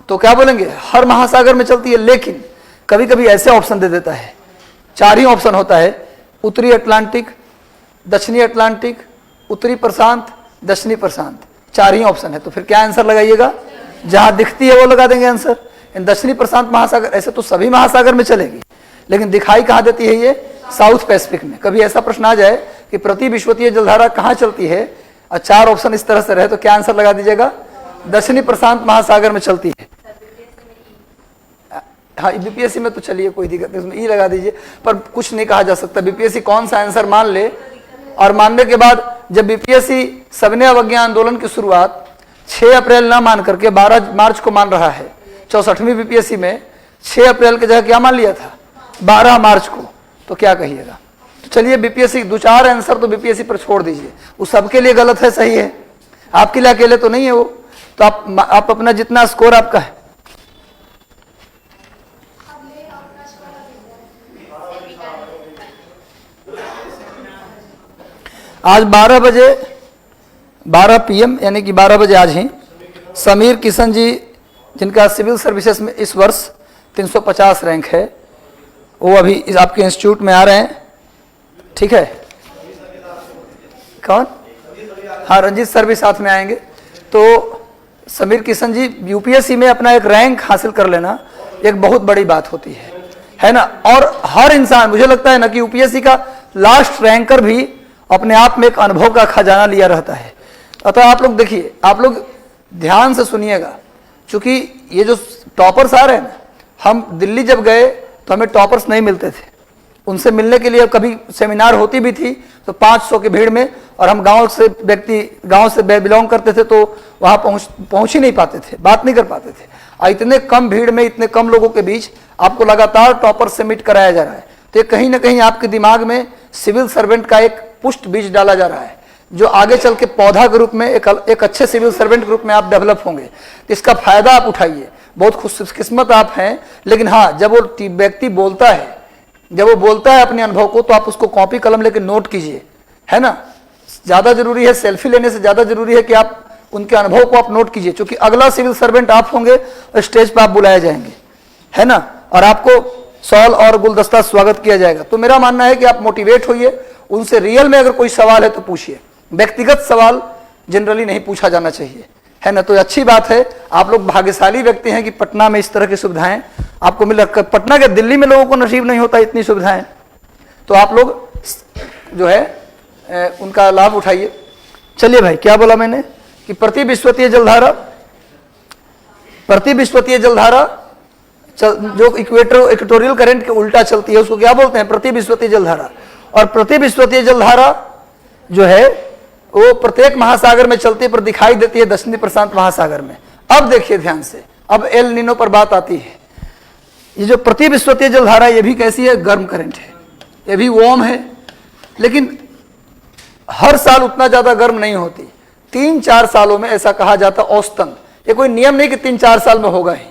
Speaker 2: तो क्या बोलेंगे? हर महासागर में चलती है। लेकिन कभी कभी ऐसे ऑप्शन दे देता है, 4 ही ऑप्शन होता है, उत्तरी अटलांटिक, दक्षिणी अटलांटिक, उत्तरी प्रशांत, दक्षिणी प्रशांत, 4 ही ऑप्शन है। तो फिर क्या आंसर लगाइएगा? जहां दिखती है वो लगा देंगे आंसर। इन दक्षिणी प्रशांत महासागर, ऐसे तो सभी महासागर में चलेगी, लेकिन दिखाई कहां देती है? ये साउथ पैसिफिक में। कभी ऐसा प्रश्न आ जाए कि प्रति विषुवतीय जलधारा कहां चलती है और 4 ऑप्शन इस तरह से रहे तो क्या आंसर लगा दीजिएगा? दक्षिणी प्रशांत महासागर में चलती है। हाँ, बीपीएससी में तो चलिए कोई दिक्कत नहीं, उसमें ई लगा दीजिए, पर कुछ नहीं कहा जा सकता। बीपीएससी कौन सा आंसर मान ले, और मानने के बाद जब बीपीएससी सविनय अवज्ञा आंदोलन की शुरुआत 6 अप्रैल ना मान करके 12 मार्च को मान रहा है, 64वीं बीपीएससी में 6 अप्रैल की जगह क्या मान लिया था? 12 मार्च को, तो क्या कहिएगा? तो चलिए बीपीएससी 2-4 आंसर तो बीपीएससी पर छोड़ दीजिए, वो सबके लिए गलत है, सही है, आपके लिए अकेले तो नहीं है वो। तो आप अपना जितना स्कोर आपका है, आज 12 बजे 12 PM यानी कि 12 बजे आज ही समीर किशन जी, जिनका सिविल सर्विसेज में इस वर्ष 350 रैंक है, वो अभी आपके इंस्टीट्यूट में आ रहे हैं। ठीक है? कौन? हाँ, रंजीत सर भी साथ में आएंगे। तो समीर किशन जी, यूपीएससी में अपना एक रैंक हासिल कर लेना एक बहुत बड़ी बात होती है ना। और हर इंसान, मुझे लगता है ना कि यूपीएससी का लास्ट रैंकर भी अपने आप में एक अनुभव का खजाना लिया रहता है। अतः आप लोग देखिए, आप लोग ध्यान से सुनिएगा, क्योंकि ये जो टॉपर्स आ रहे हैं ना, हम दिल्ली जब गए तो हमें टॉपर्स नहीं मिलते थे, उनसे मिलने के लिए कभी सेमिनार होती भी थी तो 500 की भीड़ में, और हम गांव से बिलोंग करते थे तो वहां पहुंच ही नहीं पाते थे, बात नहीं कर पाते थे। और इतने कम भीड़ में, इतने कम लोगों के बीच आपको लगातार टॉपर से मीट कराया जा रहा है, तो ये कहीं ना कहीं आपके दिमाग में सिविल सर्वेंट का एक पुष्ट बीज डाला जा रहा है, जो आगे चल के पौधा के रूप में एक अच्छे सिविल सर्वेंट के रूप में आप डेवलप होंगे। तो इसका फायदा आप उठाइए, बहुत खुशकिस्मत आप हैं। लेकिन हाँ, जब वो व्यक्ति बोलता है, जब वो बोलता है अपने अनुभव को, तो आप उसको कॉपी कलम लेकर नोट कीजिए, है ना। ज़्यादा जरूरी है, सेल्फी लेने से ज़्यादा जरूरी है कि आप उनके अनुभव को आप नोट कीजिए, क्योंकि अगला सिविल सर्वेंट आप होंगे और स्टेज पर आप बुलाए जाएंगे, है ना, और आपको सॉल और गुलदस्ता स्वागत किया जाएगा। तो मेरा मानना है कि आप मोटिवेट होइए, उनसे रियल में अगर कोई सवाल है तो पूछिए, व्यक्तिगत सवाल जनरली नहीं पूछा जाना चाहिए, है ना। तो अच्छी बात है, आप लोग भाग्यशाली व्यक्ति हैं कि पटना में इस तरह की सुविधाएं आपको मिल रहा। पटना के दिल्ली में लोगों को नसीब नहीं होता इतनी सुविधाएं, तो आप लोग जो है उनका लाभ उठाइए। चलिए भाई, क्या बोला मैंने कि प्रति विषुवतीय जलधारा जो इक्वेटोरियल करंट के उल्टा चलती है उसको क्या बोलते हैं? प्रति विषुवतीय जलधारा। और प्रति विषुवतीय जलधारा जो है वो प्रत्येक महासागर में चलती है, पर दिखाई देती है दक्षिणी प्रशांत महासागर में। अब देखिए ध्यान से, अब एल नीनो पर बात आती है। ये जो प्रतिविश्वतीय जलधारा ये भी कैसी है? गर्म करंट है, ये भी वार्म है, लेकिन हर साल उतना ज्यादा गर्म नहीं होती। 3-4 सालों में ऐसा कहा जाता औसतन, ये कोई नियम नहीं कि 3-4 साल में होगा ही,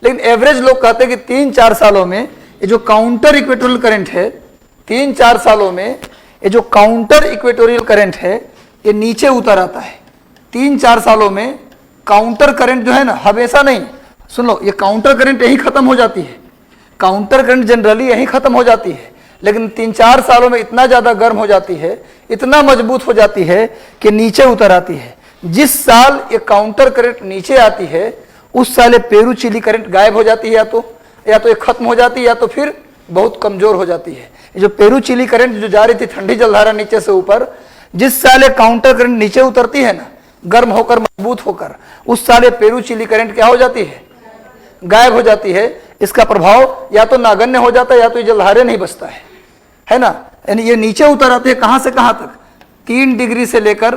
Speaker 2: लेकिन एवरेज लोग कहते हैं कि 3-4 सालों में ये जो काउंटर इक्वेटोरियल करंट है, 3-4 सालों में ये जो काउंटर इक्वेटोरियल करंट है ये नीचे उतर आता है। 3-4 सालों में काउंटर करंट जो है ना, हमेशा नहीं, सुन लो, ये काउंटर करंट यहीं खत्म हो जाती है, काउंटर करंट जनरली यहीं खत्म हो जाती है, लेकिन 3-4 सालों में इतना ज्यादा गर्म हो जाती है, इतना मजबूत हो जाती है कि नीचे उतर आती है। जिस साल ये काउंटर करंट नीचे आती है उस साल ये पेरू चिली करंट गायब हो जाती है, या तो ये खत्म हो जाती है या तो फिर बहुत कमजोर हो जाती है। ये जो पेरू चिली करंट जो जा रही थी ठंडी जलधारा नीचे से ऊपर, जिस साल ये काउंटर करंट नीचे उतरती है ना, गर्म होकर मजबूत होकर, उस साल ये पेरू चिली करंट क्या हो जाती है? गायब हो जाती है। इसका प्रभाव या तो नागन्य हो जाता है या तो ये जलधारे नहीं बचता है ना। यानी ये नीचे उतर आते हैं कहां से कहां तक? 3 डिग्री से लेकर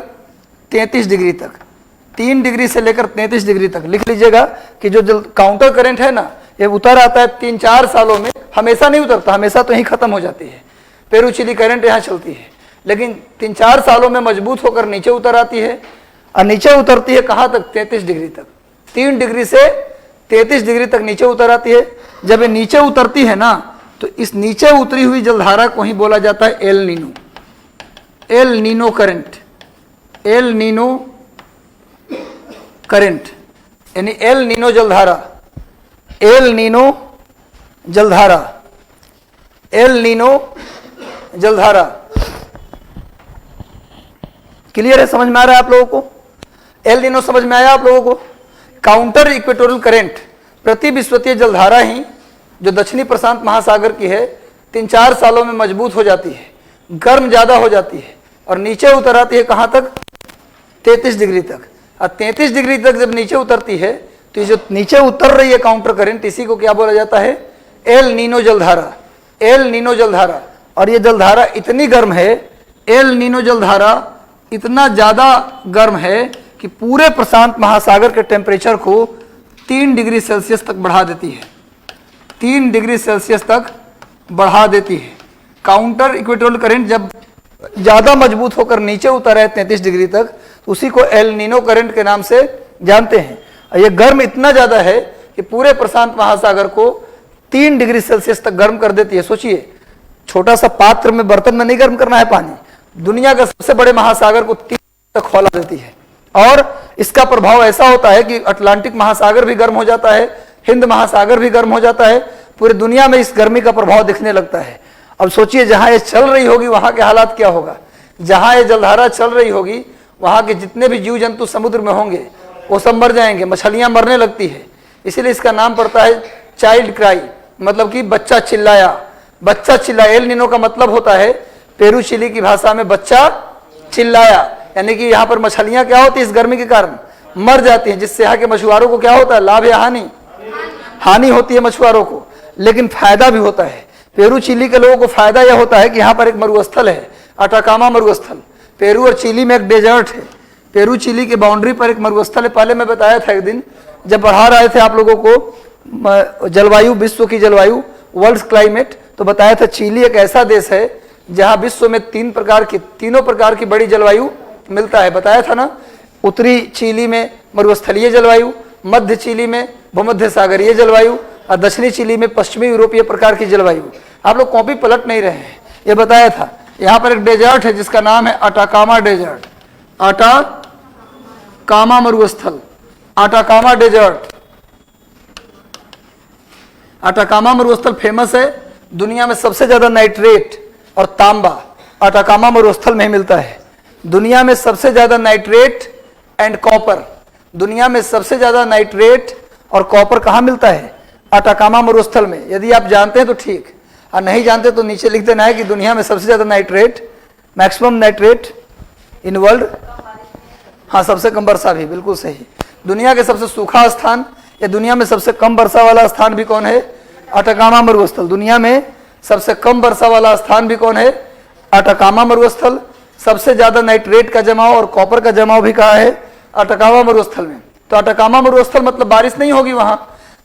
Speaker 2: 33 डिग्री तक, 3 डिग्री से लेकर 33 डिग्री तक। लिख लीजिएगा कि जो काउंटर करंट है ना, ये उतर आता है 3-4 सालों में, हमेशा नहीं उतरता, हमेशा तो यहीं खत्म हो जाती है। पेरू चिली करंट यहाँ चलती है, लेकिन 3-4 सालों में मजबूत होकर नीचे उतर आती है, और नीचे उतरती है कहाँ तक? 33 डिग्री तक। 3 डिग्री से 33 डिग्री तक नीचे उतर आती है। जब ये नीचे उतरती है ना, तो इस नीचे उतरी हुई जलधारा को ही बोला जाता है El Nino, El Nino current, El Nino current, यानी एल नीनो जलधारा, एल नीनो जलधारा, एल नीनो जलधारा। क्लियर है? समझ में आ रहा है आप लोगों को? एल नीनो समझ में आया आप लोगों को? काउंटर इक्वेटोरियल करंट, प्रतिविश्वतीय जलधारा ही जो दक्षिणी प्रशांत महासागर की है, 3-4 सालों में मजबूत हो जाती है, गर्म ज्यादा हो जाती है और नीचे उतर आती है कहां तक? 33 डिग्री तक। और 33 डिग्री तक जब नीचे उतरती है तो ये जो नीचे उतर रही है काउंटर करंट, इसी को क्या बोला जाता है? एल नीनो जलधारा, एल नीनो जलधारा। और ये जलधारा इतनी गर्म है, एल नीनो जलधारा इतना ज्यादा गर्म है कि पूरे प्रशांत महासागर के टेम्परेचर को 3 डिग्री सेल्सियस तक बढ़ा देती है, 3 डिग्री सेल्सियस तक बढ़ा देती है। काउंटर इक्वेटोरियल करंट जब ज्यादा मजबूत होकर नीचे उतर है 33 डिग्री तक, उसी को एल नीनो करंट के नाम से जानते हैं। और ये गर्म इतना ज्यादा है कि पूरे प्रशांत महासागर को 3 डिग्री सेल्सियस तक गर्म कर देती है। सोचिए, छोटा सा पात्र में, बर्तन में नहीं गर्म करना है पानी, दुनिया के सबसे बड़े महासागर को 3 तक खौला देती है। और इसका प्रभाव ऐसा होता है कि अटलांटिक महासागर भी गर्म हो जाता है, हिंद महासागर भी गर्म हो जाता है, पूरी दुनिया में इस गर्मी का प्रभाव दिखने लगता है। अब सोचिए, जहां ये चल रही होगी वहां के हालात क्या होगा? जहां ये जलधारा चल रही होगी वहां के जितने भी जीव जंतु समुद्र में होंगे वो सब मर जाएंगे, मछलियां मरने लगती है। इसीलिए इसका नाम पड़ता है चाइल्ड क्राई, मतलब कि बच्चा चिल्लाया, बच्चा चिल्लाया। एल नीनो का मतलब होता है पेरू चिली की भाषा में बच्चा चिल्लाया, यानी कि यहाँ पर मछलियां क्या होती है इस गर्मी के कारण? मर जाती हैं, जिससे यहाँ के मछुआरों को क्या होता है? लाभ या हानि? हानि होती है मछुआरों को, लेकिन फायदा भी होता है। पेरू चिली के लोगों को फायदा यह होता है कि यहाँ पर एक मरुस्थल है, अटाकामा मरुस्थल। पेरू और चिली में एक डेजर्ट है, पेरू चिली के बाउंड्री पर एक मरुस्थल है। पहले मैं बताया था एक दिन जब पढ़ा रहे थे आप लोगों को जलवायु, विश्व की जलवायु, वर्ल्ड क्लाइमेट, तो बताया था चिली एक ऐसा देश है जहां विश्व में तीनों प्रकार की बड़ी जलवायु मिलता है। बताया था ना, उत्तरी चिली में मरुस्थलीय जलवायु, मध्य चिली में भूमध्य सागरीय जलवायु और दक्षिणी चिली में पश्चिमी यूरोपीय प्रकार की जलवायु। आप लोग कॉपी पलट नहीं रहे हैं, ये बताया था। यहाँ पर एक डेजर्ट है जिसका नाम है अटाकामा डेजर्ट, अटाकामा मरुस्थल, अटाकामा डेजर्ट। अटाकामा मरुस्थल फेमस है, दुनिया में सबसे ज्यादा नाइट्रेट और तांबा अटाकामा मरुस्थल में मिलता है। दुनिया में सबसे ज्यादा नाइट्रेट एंड कॉपर, दुनिया में सबसे ज्यादा नाइट्रेट और कॉपर कहाँ मिलता है? अटाकामा मरुस्थल में। यदि आप जानते हैं तो ठीक, और नहीं जानते तो नीचे लिख देना है कि दुनिया में सबसे ज्यादा nitrate, maximum nitrate in world, हाँ सबसे कम वर्षा भी, बिल्कुल सही। दुनिया के सबसे सूखा स्थान या दुनिया में सबसे कम वर्षा वाला स्थान भी कौन है? अटाकामा मरुस्थल। दुनिया में सबसे कम वर्षा वाला स्थान भी कौन है? अटाकामा मरुस्थल। सबसे ज्यादा नाइट्रेट का जमाव और कॉपर का जमाव भी कहाँ है? अटाकामा मरुस्थल में। तो अटाकामा मरुस्थल मतलब बारिश नहीं होगी वहां।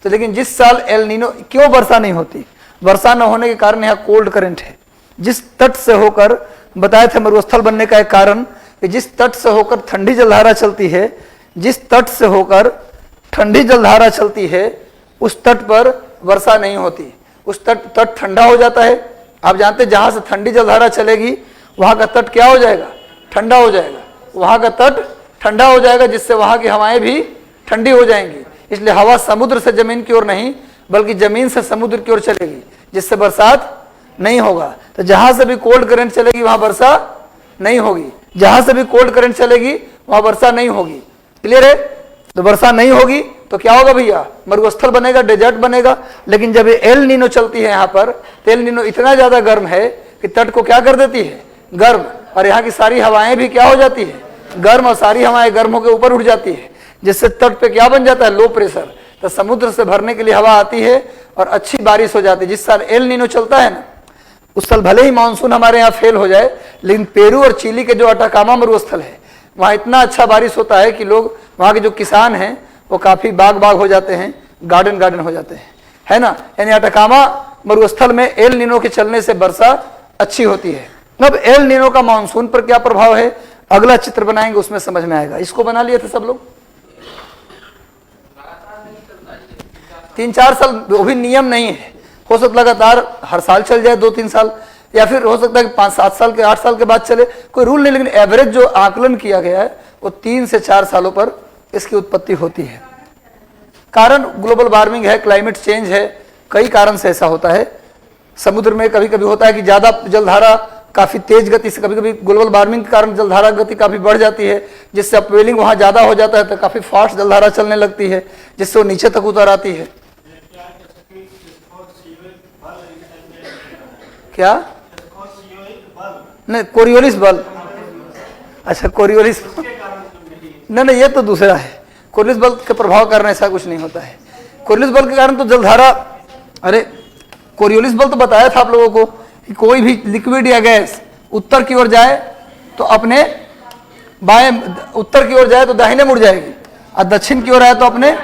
Speaker 2: तो लेकिन जिस साल एल नीनो, क्यों वर्षा नहीं होती? वर्षा न होने के कारण यहाँ कोल्ड करंट है। जिस तट से होकर, बताए थे मरुस्थल बनने का एक कारण कि जिस तट से होकर ठंडी जलधारा चलती है, जिस तट से होकर ठंडी जलधारा चलती है उस तट पर वर्षा नहीं होती, उस तट ठंडा हो जाता है। आप जानते हैं जहां से ठंडी जलधारा चलेगी वहां का तट क्या हो जाएगा? ठंडा हो जाएगा। वहां का तट ठंडा हो जाएगा, जिससे वहां की हवाएं भी ठंडी हो जाएंगी। इसलिए हवा समुद्र से जमीन की ओर नहीं बल्कि जमीन से समुद्र की ओर चलेगी, जिससे बरसात नहीं होगा। तो जहां से भी कोल्ड करंट चलेगी वहां वर्षा नहीं होगी, जहां से भी कोल्ड करंट चलेगी वहां वर्षा नहीं होगी। क्लियर है? तो वर्षा नहीं होगी तो क्या होगा भैया? मरुस्थल बनेगा, डेजर्ट बनेगा। लेकिन जब ये एल नीनो चलती है यहाँ पर, तो एल नीनो इतना ज्यादा गर्म है कि तट को क्या कर देती है? गर्म। और यहाँ की सारी हवाएं भी क्या हो जाती है? गर्म। और सारी हवाएं गर्म होकर ऊपर उठ जाती है, जिससे तट पे क्या बन जाता है? Low pressure. तो समुद्र से भरने के लिए हवा आती है और अच्छी बारिश हो जाती है। जिस साल एल नीनो चलता है ना, उस साल भले ही मानसून हमारे यहाँ फेल हो जाए, लेकिन पेरू और चिली के जो अटाकामा मरुस्थल है वहाँ इतना अच्छा बारिश होता है कि लोग, वहाँ के जो किसान हैं वो काफी बाग हो जाते हैं, गार्डन हो जाते हैं, है ना। यानी अटाकामा मरुस्थल में एल नीनो के चलने से वर्षा अच्छी होती है। अब एल नीनो का मानसून पर क्या प्रभाव है, अगला चित्र बनाएंगे उसमें समझ में आएगा। इसको बना लिए थे सब लोग? 3-4 साल, वो भी नियम नहीं है। हो सकता लगातार हर साल चल जाए 2-3 साल, या फिर हो सकता है कि 5-7 साल के 8 साल के बाद चले, कोई रूल नहीं। लेकिन एवरेज जो आकलन किया गया है वो 3 से 4 सालों पर इसकी उत्पत्ति होती है। कारण ग्लोबल वार्मिंग है, क्लाइमेट चेंज है, कई कारण से ऐसा होता है। समुद्र में कभी कभी होता है कि ज्यादा जलधारा काफी तेज गति से, कभी कभी ग्लोबल वार्मिंग के कारण जलधारा गति काफी बढ़ जाती है, जिससे अपवेलिंग वहां ज्यादा हो जाता है, तो काफी फास्ट जलधारा चलने लगती है, जिससे वो नीचे तक उतर आती है। क्या? नहीं, कोरियोलिस बल। अच्छा, कोरियोलिस, नहीं, ये तो दूसरा है। कोरियोलिस बल के प्रभाव के कारण ऐसा कुछ नहीं होता है। कोरियोलिस बल के कारण तो जलधारा, अरे कोरियोलिस बल तो बताया था आप लोगों को कि कोई भी लिक्विड या गैस उत्तर की ओर जाए तो अपने बाएं, उत्तर की ओर जाए तो दाहिने मुड़ जाएगी, और दक्षिण की ओर आए तो अपने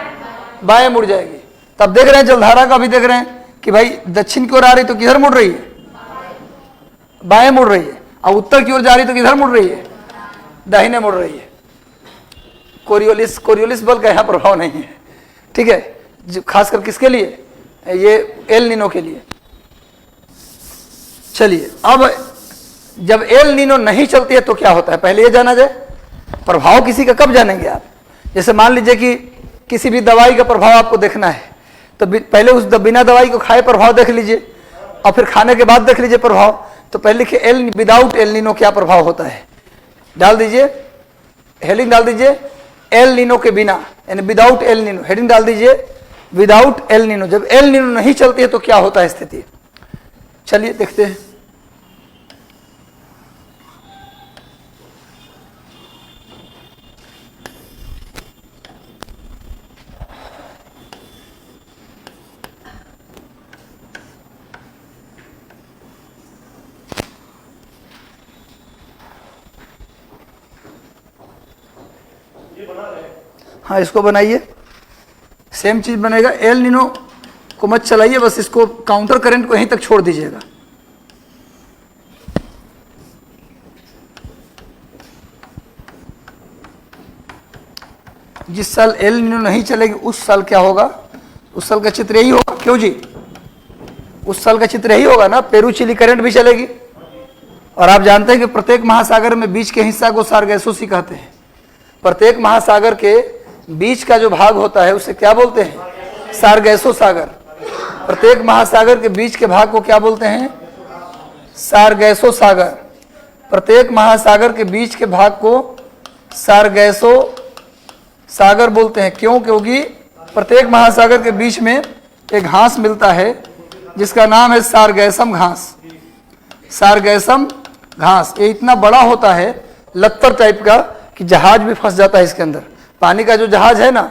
Speaker 2: बाएं मुड़ जाएगी। तब देख रहे हैं जलधारा का भी देख रहे हैं कि भाई दक्षिण की ओर आ रही तो किधर मुड़ रही है? बाएं मुड़ रही है। और उत्तर की ओर जा रही तो किधर मुड़ रही है? दाहिने मुड़ रही है। कोरियोलिस बल का यहाँ प्रभाव नहीं है, ठीक है। खासकर किसके लिए? ये एल नीनो के लिए। चलिए, अब जब एल नीनो नहीं चलती है तो क्या होता है, पहले ये जाना जाए। प्रभाव किसी का कब जानेंगे आप? जैसे मान लीजिए कि किसी भी दवाई का प्रभाव आपको देखना है, तो पहले उस बिना दवाई को खाए प्रभाव देख लीजिए, और फिर खाने के बाद देख लीजिए प्रभाव। तो पहले लिखिए एल विदाउट एल नीनो क्या प्रभाव होता है, डाल दीजिए, हेडिंग डाल दीजिए एल नीनो के बिना, यानी विदाउट एल नीनो। हेडिंग डाल दीजिए विदाउट एल नीनो। जब एल नीनो नहीं चलती है तो क्या होता है स्थिति? चलिए देखते हैं। हाँ, इसको बनाइए, सेम चीज बनेगा। एल नीनो को मत चलाइए, बस इसको काउंटर करंट को यहीं तक छोड़ दीजिएगा। जिस साल एल नीनो नहीं चलेगी उस साल क्या होगा? उस साल का चित्र यही होगा। क्यों जी? उस साल का चित्र यही होगा ना, पेरू चिली करंट भी चलेगी। और आप जानते हैं कि प्रत्येक महासागर में बीच के हिस्सा को सारगैसोसी कहते हैं। प्रत्येक महासागर के बीच का जो भाग होता है उसे क्या बोलते हैं? सारगैसो सागर। प्रत्येक महासागर के बीच के भाग को क्या बोलते हैं? सारगैसो सागर। प्रत्येक महासागर के बीच के भाग को सारगैसो सागर बोलते हैं। क्यों? क्योंकि प्रत्येक महासागर के बीच में एक घास मिलता है जिसका नाम है सारगैसम घास। सारगैसम घास ये इतना बड़ा होता है, लत्तर टाइप का, कि जहाज भी फंस जाता है इसके अंदर। पानी का जो जहाज है ना,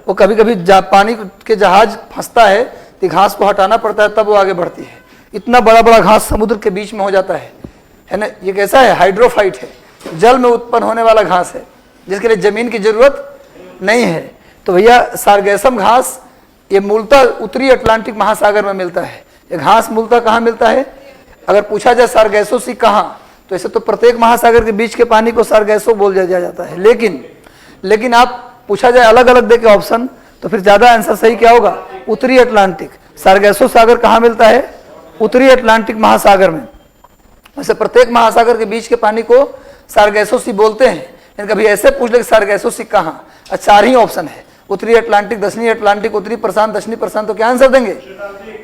Speaker 2: वो कभी कभी पानी के जहाज फंसता है तो घास को हटाना पड़ता है, तब वो आगे बढ़ती है। इतना बड़ा बड़ा घास समुद्र के बीच में हो जाता है ना। ये कैसा है? हाइड्रोफाइट है, जल में उत्पन्न होने वाला घास है, जिसके लिए जमीन की जरूरत नहीं है। तो भैया सारगैसम घास ये मूलतः उत्तरी अटलांटिक महासागर में मिलता है। ये घास मूलतः कहाँ मिलता है? अगर पूछा जाए सारगैसो सी कहाँ, तो ऐसे तो प्रत्येक महासागर के बीच के पानी को सारगैसो बोल दिया जाता है, लेकिन आप पूछा जाए अलग अलग दे के ऑप्शन, तो फिर ज्यादा आंसर सही क्या होगा? उत्तरी अटलांटिक। सारगैसो सागर कहाँ मिलता है? उत्तरी अटलांटिक महासागर में। वैसे प्रत्येक महासागर के बीच के पानी को सारगैसो सी बोलते हैं, लेकिन कभी ऐसे पूछ ले सारगैसो सी कहाँ, 4 ही ऑप्शन है, उत्तरी अटलांटिक, दक्षिणी अटलांटिक, उत्तरी प्रशांत, दक्षिणी प्रशांत। तो क्या आंसर देंगे?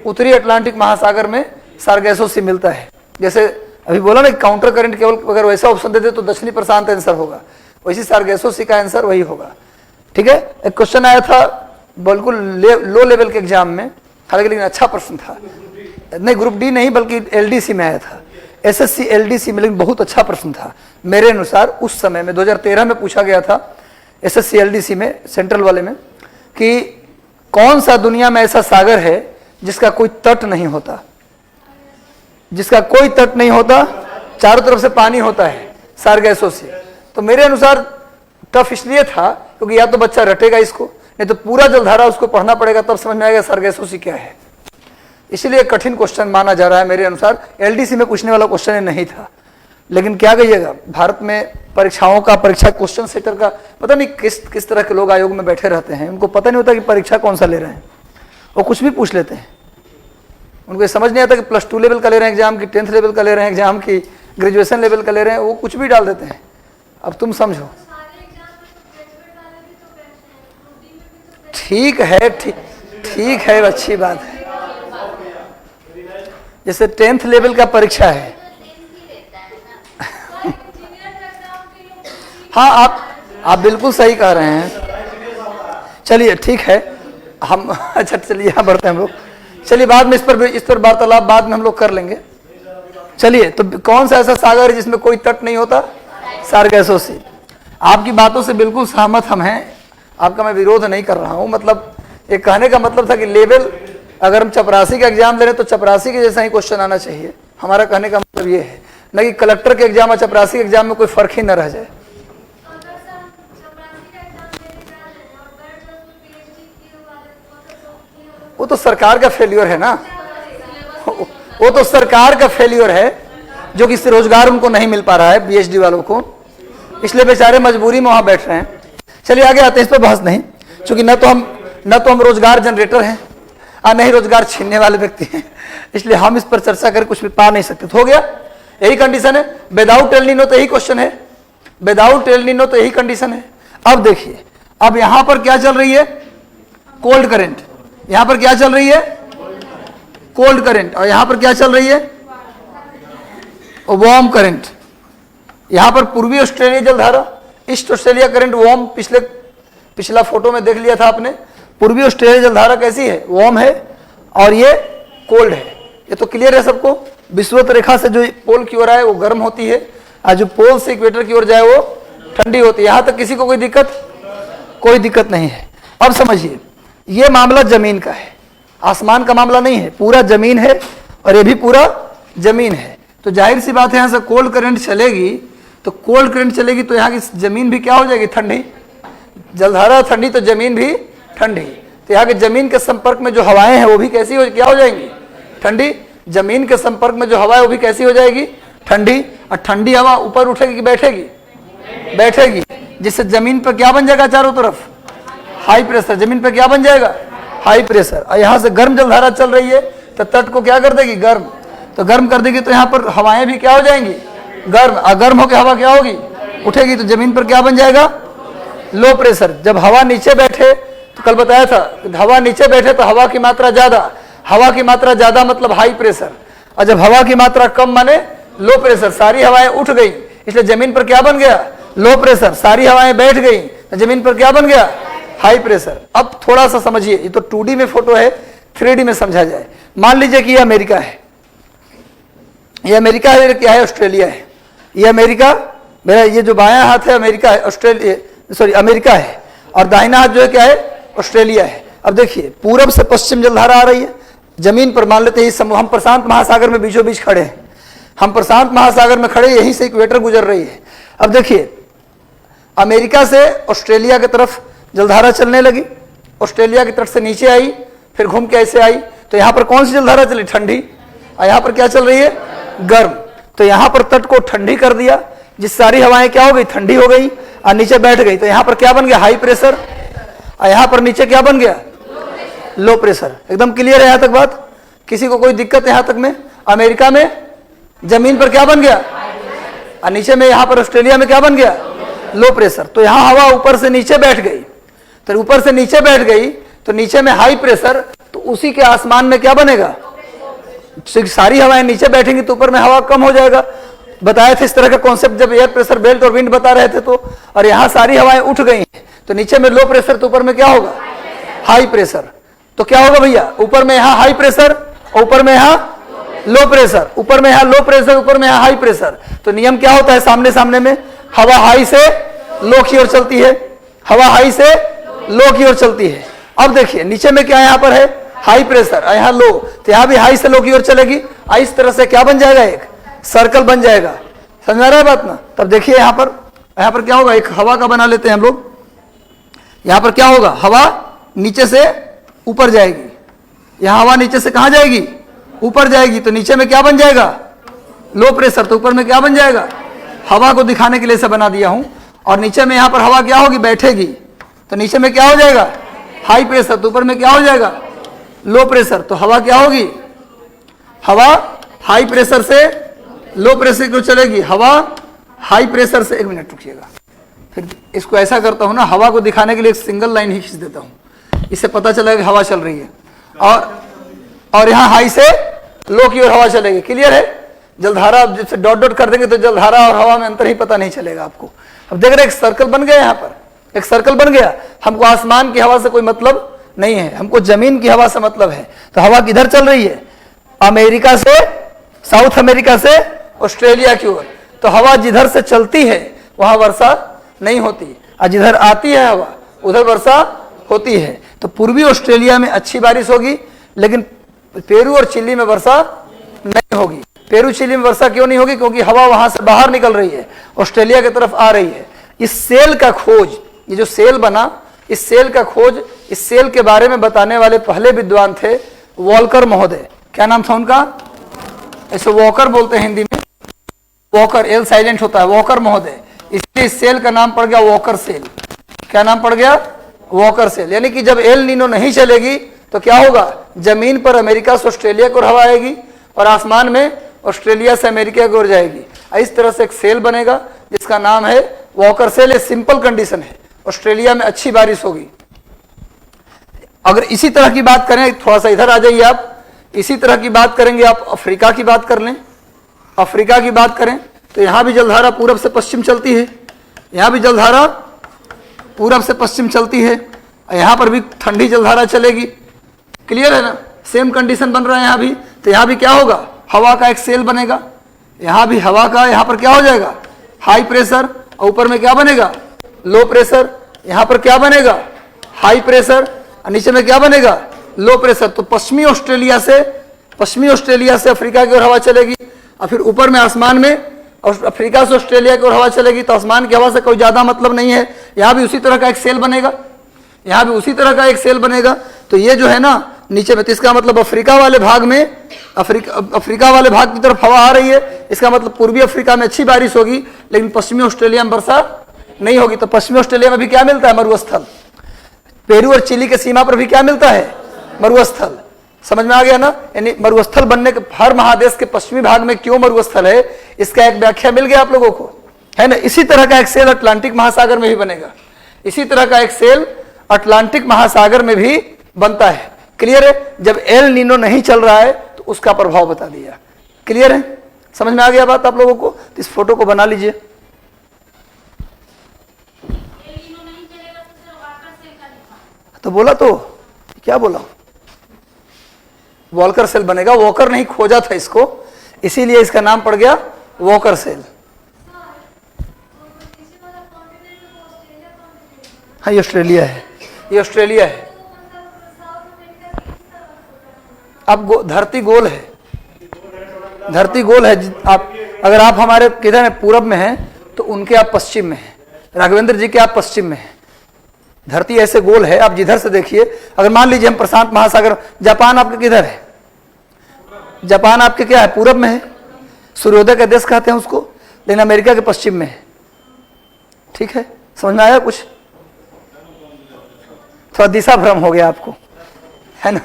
Speaker 2: उत्तरी अटलांटिक महासागर में सारगैसो सी मिलता है। जैसे अभी बोला ना काउंटर करंट, केवल अगर वैसा ऑप्शन देते तो दक्षिणी प्रशांत आंसर होगा, वैसी सारगैसो सी का आंसर वही होगा। ठीक है, एक क्वेश्चन आया था बिल्कुल लो लेवल के एग्जाम में, हालांकि लेकिन अच्छा प्रश्न था, नहीं ग्रुप डी नहीं बल्कि एलडीसी में आया था, एसएससी एलडीसी में, लेकिन बहुत अच्छा प्रश्न था मेरे अनुसार। उस समय में 2013 में पूछा गया था एसएससी एलडीसी में, सेंट्रल वाले में, कि कौन सा दुनिया में ऐसा सागर है जिसका कोई तट नहीं होता, जिसका कोई तट नहीं होता, चारों तरफ से पानी होता है, सारगैसो से। तो मेरे अनुसार टफ इसलिए था क्योंकि या तो बच्चा रटेगा इसको, नहीं तो पूरा जलधारा उसको पढ़ना पड़ेगा, तब समझ में आएगा सारगैसो सी क्या है। इसलिए कठिन क्वेश्चन माना जा रहा है मेरे अनुसार। एलडीसी में पूछने वाला क्वेश्चन नहीं था, लेकिन क्या कहिएगा, भारत में परीक्षाओं का, परीक्षा क्वेश्चन सेटर का पता नहीं किस तरह के लोग आयोग में बैठे रहते हैं। उनको पता नहीं होता कि परीक्षा कौन सा ले रहे हैं, वो कुछ भी पूछ लेते हैं। उनको ये समझ नहीं आता कि +2 लेवल का ले रहे हैं एग्जाम, की 10th लेवल का ले रहे हैं एग्जाम, की ग्रेजुएशन लेवल का ले रहे हैं, वो कुछ भी डाल देते हैं। अब तुम समझो, ठीक है, ठीक है, अच्छी बात है। जैसे 10th लेवल का परीक्षा है, हाँ आप बिल्कुल सही कह रहे हैं। चलिए ठीक है, हम अच्छा चलिए यहाँ बढ़ते हैं हम लोग। चलिए बाद में इस पर वार्तालाप बाद में हम लोग कर लेंगे। चलिए, तो कौन सा ऐसा सागर है जिसमें कोई तट नहीं होता? सारगैसो सी। आपकी बातों से बिल्कुल सहमत हम हैं, आपका मैं विरोध नहीं कर रहा हूँ। मतलब ये कहने का मतलब था कि लेवल, अगर हम चपरासी का एग्जाम ले रहे हैं तो चपरासी के जैसा ही क्वेश्चन आना चाहिए। हमारा कहने का मतलब ये है, न कि कलेक्टर के एग्जाम और चपरासी के एग्जाम में कोई फर्क ही न रह जाए। वो तो सरकार का फेल्योर है ना, वो तो सरकार का फेल्योर है जो कि रोजगार उनको नहीं मिल पा रहा है पीएचडी वालों को, इसलिए बेचारे मजबूरी में वहां बैठ रहे हैं। चलिए आगे आते हैं, इस पर बहस नहीं, क्योंकि न तो हम रोजगार जनरेटर हैं और नहीं रोजगार छीनने वाले व्यक्ति हैं, इसलिए हम इस पर चर्चा कर कुछ भी पा नहीं सकते। तो हो गया, यही कंडीशन है। विदाउट एल नीनो तो यही क्वेश्चन है, विदाउट एल नीनो तो यही कंडीशन है। अब देखिए, अब यहां पर क्या चल रही है? Cold current. यहां पर क्या चल रही है? Cold current. और यहां पर क्या चल रही है? Warm current. यहां पर पूर्वी ऑस्ट्रेलिया जलधारा, ईस्ट ऑस्ट्रेलिया करंट वार्म। पिछला फोटो में देख लिया था आपने, पूर्वी ऑस्ट्रेलिया जलधारा कैसी है? वार्म है, और ये कोल्ड है। ये तो क्लियर है सबको। विषुवत रेखा से जो पोल की ओर आए वो गर्म होती है, और जो पोल से इक्वेटर की ओर जाए वो ठंडी होती है। यहां तक किसी को कोई दिक्कत नहीं है। अब समझिए, ये मामला जमीन का है, आसमान का मामला नहीं है, पूरा जमीन है, और ये भी पूरा जमीन है। तो जाहिर सी बात है, यहां से कोल्ड करंट चलेगी, तो कोल्ड करंट चलेगी तो यहाँ की जमीन भी क्या हो जाएगी? ठंडी। जलधारा ठंडी तो जमीन भी ठंडी। तो यहाँ की जमीन के संपर्क में जो हवाएं हैं वो भी क्या हो जाएंगी? ठंडी। जमीन के संपर्क में जो हवा है वो भी कैसी हो जाएगी? ठंडी। और ठंडी हवा ऊपर उठेगी कि बैठेगी? बैठेगी, जिससे जमीन पर क्या बन जाएगा? चारों तरफ हाई प्रेशर। जमीन पर क्या बन जाएगा? High pressure. और यहाँ से गर्म जलधारा चल रही है तो तट को क्या कर देगी? गर्म। तो गर्म कर देगी तो यहाँ पर हवाएं भी क्या हो जाएंगी? गर्म। और गर्म होकर हवा क्या होगी? उठेगी। तो जमीन पर क्या बन जाएगा? Low pressure. जब हवा नीचे बैठे, तो कल बताया था, हवा नीचे बैठे तो हवा की मात्रा ज्यादा, हवा की मात्रा ज्यादा मतलब हाई प्रेशर, और जब हवा की मात्रा कम माने लो प्रेशर। सारी हवाएं उठ गई, इसलिए जमीन पर क्या बन गया? Low pressure. सारी हवाएं बैठ गई तो जमीन पर क्या बन गया? High pressure. अब थोड़ा सा समझिए, ये तो 2D में फोटो है, 3D में समझा जाए। मान लीजिए कि ये अमेरिका है, ये अमेरिका है, क्या है? ऑस्ट्रेलिया है। ये अमेरिका, मेरा ये जो बायां हाथ है अमेरिका है, अमेरिका है, और दाहिना हाथ जो है क्या है? ऑस्ट्रेलिया है। अब देखिए, पूरब से पश्चिम जलधारा आ रही है जमीन पर। मान लेते हैं हम प्रशांत महासागर में बीचों बीच खड़े हैं, हम प्रशांत महासागर में खड़े, यहीं से इक्वेटर गुजर रही है। अब देखिए, अमेरिका से ऑस्ट्रेलिया की तरफ जलधारा चलने लगी, ऑस्ट्रेलिया के तट से नीचे आई, फिर घूम के ऐसे आई, तो यहाँ पर कौन सी जलधारा चली? ठंडी। और यहाँ पर क्या चल रही है? गर्म। तो यहाँ पर तट को ठंडी कर दिया, जिस सारी हवाएं क्या हो गई? ठंडी हो गई और नीचे बैठ गई। तो यहाँ पर क्या बन गया? High pressure. और यहाँ पर नीचे क्या बन गया? Low pressure. एकदम क्लियर है यहाँ तक बात? किसी को कोई दिक्कत है यहाँ तक में? अमेरिका में जमीन पर क्या बन गया? और नीचे में यहाँ पर ऑस्ट्रेलिया में क्या बन गया? Low pressure. तो यहाँ हवा ऊपर से नीचे बैठ गई, तो ऊपर से नीचे बैठ गई तो नीचे में हाई प्रेशर, तो उसी के आसमान में क्या बनेगा? सारी हवाएं नीचे बैठेंगी तो ऊपर में हवा कम हो जाएगा। बताया था इस तरह का कॉन्सेप्ट जब एयर प्रेशर बेल्ट और विंड बता रहे थे तो। और यहाँ सारी हवाएं उठ गई तो नीचे में लो प्रेशर, तो ऊपर में क्या होगा? High pressure. तो क्या होगा भैया? ऊपर में यहाँ हाई प्रेशर, ऊपर में यहाँ लो प्रेशर, ऊपर में यहाँ लो प्रेशर, ऊपर में यहाँ हाई प्रेशर। तो नियम क्या होता है? सामने सामने में हवा हाई से लो की ओर चलती है, हवा हाई से लो की ओर चलती है। अब देखिए नीचे में क्या यहाँ पर है? हाई प्रेशर, यहाँ लो, तो यहाँ भी हाई से लो की ओर चलेगी। इस तरह से क्या बन जाएगा? एक सर्कल बन जाएगा। समझ आ रहा है बात ना? तब देखिए यहाँ पर क्या होगा? एक हवा का बना लेते हैं हम लोग। यहाँ पर क्या होगा? हवा नीचे से ऊपर जाएगी, यहाँ हवा नीचे से कहाँ जाएगी? ऊपर जाएगी। तो नीचे में क्या बन जाएगा? Low pressure. तो ऊपर में क्या बन जाएगा? हवा को दिखाने के लिए इसे बना दिया हूं। और नीचे में यहाँ पर हवा क्या होगी? बैठेगी। तो नीचे में क्या हो जाएगा? High pressure. तो ऊपर में क्या हो जाएगा? Low pressure. तो हवा क्या होगी? हवा हाई प्रेशर से लो प्रेशर की ओर चलेगी। हवा हाई प्रेशर से, एक मिनट रुकिएगा, फिर इसको ऐसा करता हूं ना, हवा को दिखाने के लिए एक सिंगल लाइन ही खींच देता हूं, इससे पता चलेगा कि हवा चल रही है। और यहाँ हाई से लो की ओर हवा चलेगी। क्लियर है? जलधारा जैसे डॉट डॉट कर देंगे तो जलधारा और हवा में अंतर ही पता नहीं चलेगा आपको। अब देख रहे हैं एक सर्कल बन गया, यहाँ पर एक सर्कल बन गया। हमको आसमान की हवा से कोई मतलब नहीं है, हमको जमीन की हवा से मतलब है। तो हवा किधर चल रही है? अमेरिका से, साउथ अमेरिका से ऑस्ट्रेलिया की ओर। तो हवा जिधर से चलती है वहां वर्षा नहीं होती, और जिधर आती है हवा उधर वर्षा होती है। तो पूर्वी ऑस्ट्रेलिया में अच्छी बारिश होगी, लेकिन पेरू और चिली में वर्षा नहीं होगी। पेरू चिली में वर्षा क्यों नहीं होगी? क्योंकि हवा वहां से बाहर निकल रही है, ऑस्ट्रेलिया की तरफ आ रही है। इस सेल का खोज, ये जो सेल बना, इस सेल का खोज, इस सेल के बारे में बताने वाले पहले विद्वान थे वॉल्कर महोदय। क्या नाम था उनका? ऐसे वॉकर बोलते हैं हिंदी में, वॉकर, एल साइलेंट होता है, वॉकर महोदय। इसलिए इस सेल का नाम पड़ गया वॉकर सेल। क्या नाम पड़ गया? Walker cell. यानी कि जब एल नीनो नहीं चलेगी तो क्या होगा? जमीन पर अमेरिका से ऑस्ट्रेलिया की ओर हवा आएगी और आसमान में ऑस्ट्रेलिया से अमेरिका की ओर जाएगी। इस तरह से एक सेल बनेगा जिसका नाम है वॉकर सेल। ये सिंपल कंडीशन है, ऑस्ट्रेलिया में अच्छी बारिश होगी। अगर इसी तरह की बात करें, थोड़ा सा इधर आ जाइए आप, इसी तरह की बात करेंगे आप, अफ्रीका की बात कर लें, अफ्रीका की बात करें तो यहां भी जलधारा पूरब से पश्चिम चलती है, यहां भी जलधारा पूरब से पश्चिम चलती है, यहां पर भी ठंडी जलधारा चलेगी। क्लियर है ना? सेम कंडीशन बन रहा है यहां भी। तो यहां भी क्या होगा? हवा का एक सेल बनेगा, यहां भी हवा का, यहां पर क्या हो जाएगा? हाई प्रेशर, और ऊपर में क्या बनेगा? Low pressure. यहां पर क्या बनेगा? हाई प्रेशर, और नीचे में क्या बनेगा? Low pressure. तो पश्चिमी ऑस्ट्रेलिया से अफ्रीका की ओर हवा चलेगी, और फिर ऊपर में आसमान में अफ्रीका से ऑस्ट्रेलिया की ओर हवा चलेगी। तो आसमान की हवा से कोई ज्यादा मतलब नहीं है। यहां भी उसी तरह का एक सेल बनेगा, यहां भी उसी तरह का एक सेल बनेगा। तो ये जो है ना नीचे में, तो इसका मतलब अफ्रीका वाले भाग में, अफ्रीका वाले भाग की तरफ हवा आ रही है, इसका मतलब पूर्वी अफ्रीका में अच्छी बारिश होगी, लेकिन पश्चिमी ऑस्ट्रेलिया में वर्षा नहीं होगी। तो पश्चिमी ऑस्ट्रेलिया में भी क्या मिलता है? मरुस्थल। पेरू और चिली के सीमा पर भी क्या मिलता है? मरुस्थल। समझ में आ गया ना? यानी मरुस्थल बनने के, हर महादेश के पश्चिमी भाग में क्यों मरुस्थल है, इसका एक व्याख्या मिल गया आप लोगों को, है ना? इसी तरह का एक सेल अटलांटिक महासागर में भी बनेगा, इसी तरह का एक सेल अटलांटिक महासागर में भी बनता है। क्लियर है? जब एल नीनो नहीं चल रहा है तो उसका प्रभाव बता दिया। क्लियर है? समझ में आ गया बात आप लोगों को? तो इस फोटो को बना लीजिए। तो बोला तो क्या बोला? वॉल्कर सेल बनेगा। वॉकर नहीं खोजा था इसको, इसीलिए इसका नाम पड़ गया वॉकर सेल। हाँ, ये ऑस्ट्रेलिया है, ये ऑस्ट्रेलिया है। अब धरती गोल है, धरती गोल है। आप अगर आप हमारे किधर है? पूरब में हैं तो उनके आप पश्चिम में हैं, राघवेंद्र जी के आप पश्चिम में हैं। धरती ऐसे गोल है, आप जिधर से देखिए, अगर मान लीजिए हम प्रशांत महासागर, जापान आपके किधर है? जापान आपके क्या है? पूरब में है, सूर्योदय का देश कहते हैं उसको, लेकिन अमेरिका के पश्चिम में है। ठीक है, समझ में आया कुछ? थोड़ा दिशा भ्रम हो गया आपको, है ना?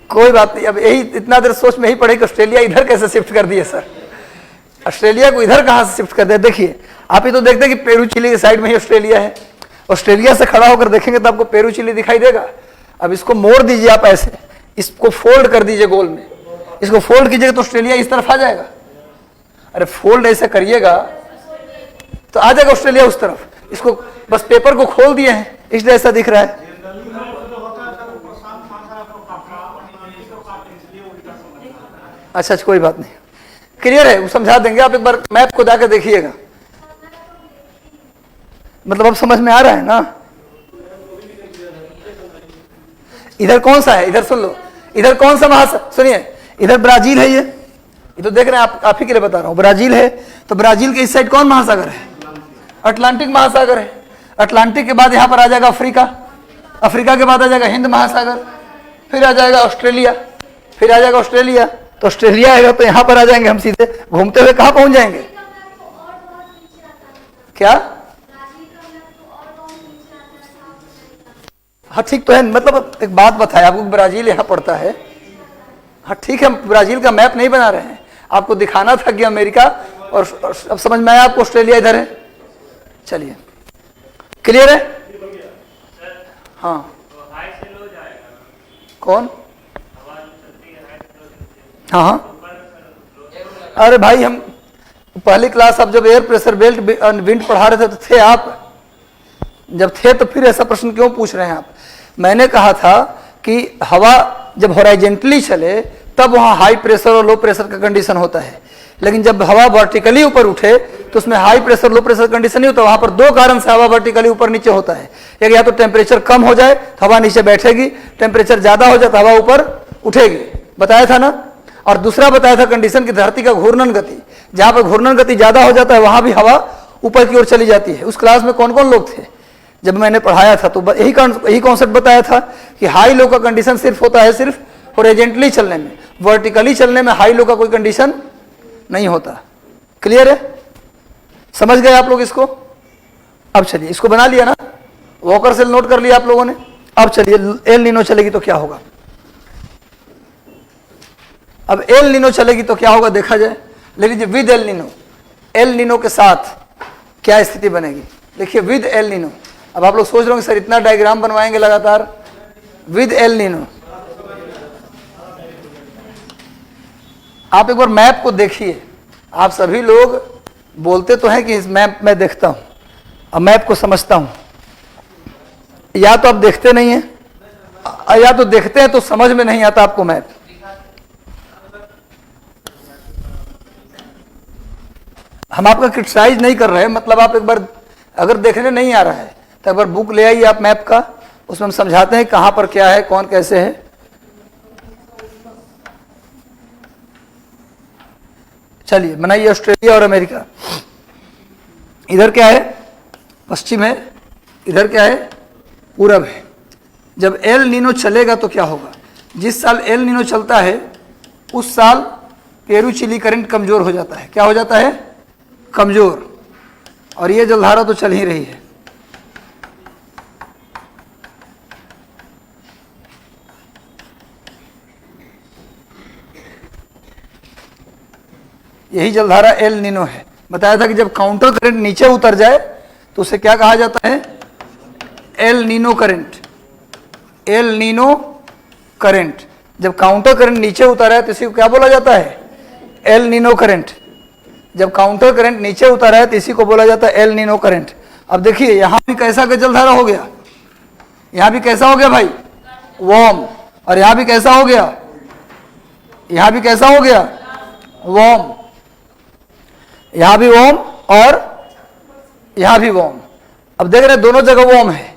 Speaker 2: कोई बात नहीं। अब यही इतना देर सोच में ही पड़े कि ऑस्ट्रेलिया इधर कैसे शिफ्ट कर दिए सर, ऑस्ट्रेलिया को इधर कहां से शिफ्ट कर दिया? देखिए, आप ही तो देखते हैं कि पेरू चिली के साइड में ही ऑस्ट्रेलिया है। ऑस्ट्रेलिया से खड़ा होकर देखेंगे तो आपको पेरू चिली दिखाई देगा। अब इसको मोड़ दीजिए आप ऐसे, इसको फोल्ड कर दीजिए गोल में, इसको फोल्ड कीजिएगा तो ऑस्ट्रेलिया इस तरफ आ जाएगा। अरे फोल्ड ऐसे करिएगा तो आ जाएगा ऑस्ट्रेलिया उस तरफ। इसको बस पेपर को खोल दिए हैं इसलिए ऐसा दिख रहा है। अच्छा, कोई बात नहीं, क्लियर है, वो समझा देंगे। आप एक बार मैप को जाकर देखिएगा, मतलब अब समझ में आ रहा है ना? इधर कौन सा है? इधर सुन लो, इधर कौन सा महासागर? सुनिए, इधर ब्राजील है, ये तो देख रहे हैं आप ही के लिए बता रहा हूं। ब्राजील है, तो ब्राजील के इस साइड कौन महासागर है? अटलांटिक महासागर है। अटलांटिक के बाद यहां पर आ जाएगा अफ्रीका, अफ्रीका के बाद आ जाएगा हिंद महासागर, फिर आ जाएगा ऑस्ट्रेलिया, फिर आ जाएगा ऑस्ट्रेलिया। तो ऑस्ट्रेलिया आएगा तो यहां पर आ जाएंगे हम सीधे, घूमते हुए कहां पहुंच जाएंगे? क्या? हाँ ठीक तो है, मतलब एक बात बताया आपको, ब्राजील यहाँ पड़ता है। हाँ ठीक है, ब्राजील का मैप नहीं बना रहे हैं, आपको दिखाना था कि अमेरिका, और अब समझ में आया आपको ऑस्ट्रेलिया इधर है। चलिए, क्लियर है? हाँ, कौन? हाँ हाँ, अरे भाई हम पहली क्लास अब जब एयर प्रेशर बेल्ट विंड पढ़ा रहे थे तो थे आप, जब थे तो फिर ऐसा प्रश्न क्यों पूछ रहे हैं आप? मैंने कहा था कि हवा जब हॉराइजेंटली चले तब वहाँ हाई प्रेशर और लो प्रेशर का कंडीशन होता है, लेकिन जब हवा वर्टिकली ऊपर उठे तो उसमें high pressure low pressure condition नहीं होता। वहाँ पर दो कारण से हवा वर्टिकली ऊपर नीचे होता है, एक या तो टेम्परेचर कम हो जाए तो हवा नीचे बैठेगी, टेम्परेचर ज़्यादा हो जाए तो हवा ऊपर उठेगी, बताया था ना। और दूसरा बताया था कंडीशन की धरती का घूर्णन गति, जहाँ पर घूर्णन गति ज़्यादा हो जाता है वहाँ भी हवा ऊपर की ओर चली जाती है। उस क्लास में कौन कौन लोग थे जब मैंने पढ़ाया था? तो यही कॉन्सेप्ट बताया था कि हाई लो का कंडीशन सिर्फ होता है सिर्फ हॉरिजॉन्टली चलने में, वर्टिकली चलने में हाई लो का कोई कंडीशन नहीं होता। क्लियर है? समझ गए आप लोग इसको? अब चलिए, इसको बना लिया ना, वॉकर सेल नोट कर लिया आप लोगों ने। अब चलिए, एल नीनो चलेगी तो क्या होगा? अब एल नीनो चलेगी तो क्या होगा देखा जाए। ले लीजिए, with El Nino, El Nino के साथ क्या स्थिति बनेगी? देखिए, विद एल नीनो। अब आप लोग सोच रहे होंगे सर इतना डायग्राम बनवाएंगे लगातार, विद एल नीनो। आप एक बार मैप को देखिए, आप सभी लोग बोलते तो हैं कि इस मैप में देखता हूं, अब मैप को समझता हूं, या तो आप देखते नहीं हैं या तो देखते हैं तो समझ में नहीं आता आपको मैप। हम आपका क्रिटिसाइज नहीं कर रहे हैं, मतलब आप एक बार अगर देखने नहीं आ रहा है तो एक बार बुक ले आइए आप मैप का, उसमें हम समझाते हैं कहां पर क्या है, कौन कैसे है। चलिए बनाइए, ऑस्ट्रेलिया और अमेरिका। इधर क्या है? पश्चिम है, इधर क्या है? पूरब है। जब एल नीनो चलेगा तो क्या होगा? जिस साल एल नीनो चलता है उस साल पेरू चिली करंट कमजोर हो जाता है। क्या हो जाता है? कमजोर। और ये जलधारा तो चल ही रही है। यही जलधारा एल नीनो है। बताया था कि जब काउंटर करंट नीचे उतर जाए तो उसे क्या कहा जाता है? El Nino current. El Nino current. जब काउंटर करंट नीचे उतर है तो इसी को क्या बोला जाता है? El Nino current. जब काउंटर करंट नीचे उतर है तो इसी को बोला जाता है एल नीनो करंट। अब देखिए यहां भी कैसा का जलधारा हो गया, यहां भी कैसा हो गया भाई? वार्म। और यहां भी कैसा हो गया? यहां भी कैसा हो गया? वार्म। यहां भी वार्म और यहां भी वार्म। अब देख रहे हैं दोनों जगह वार्म है,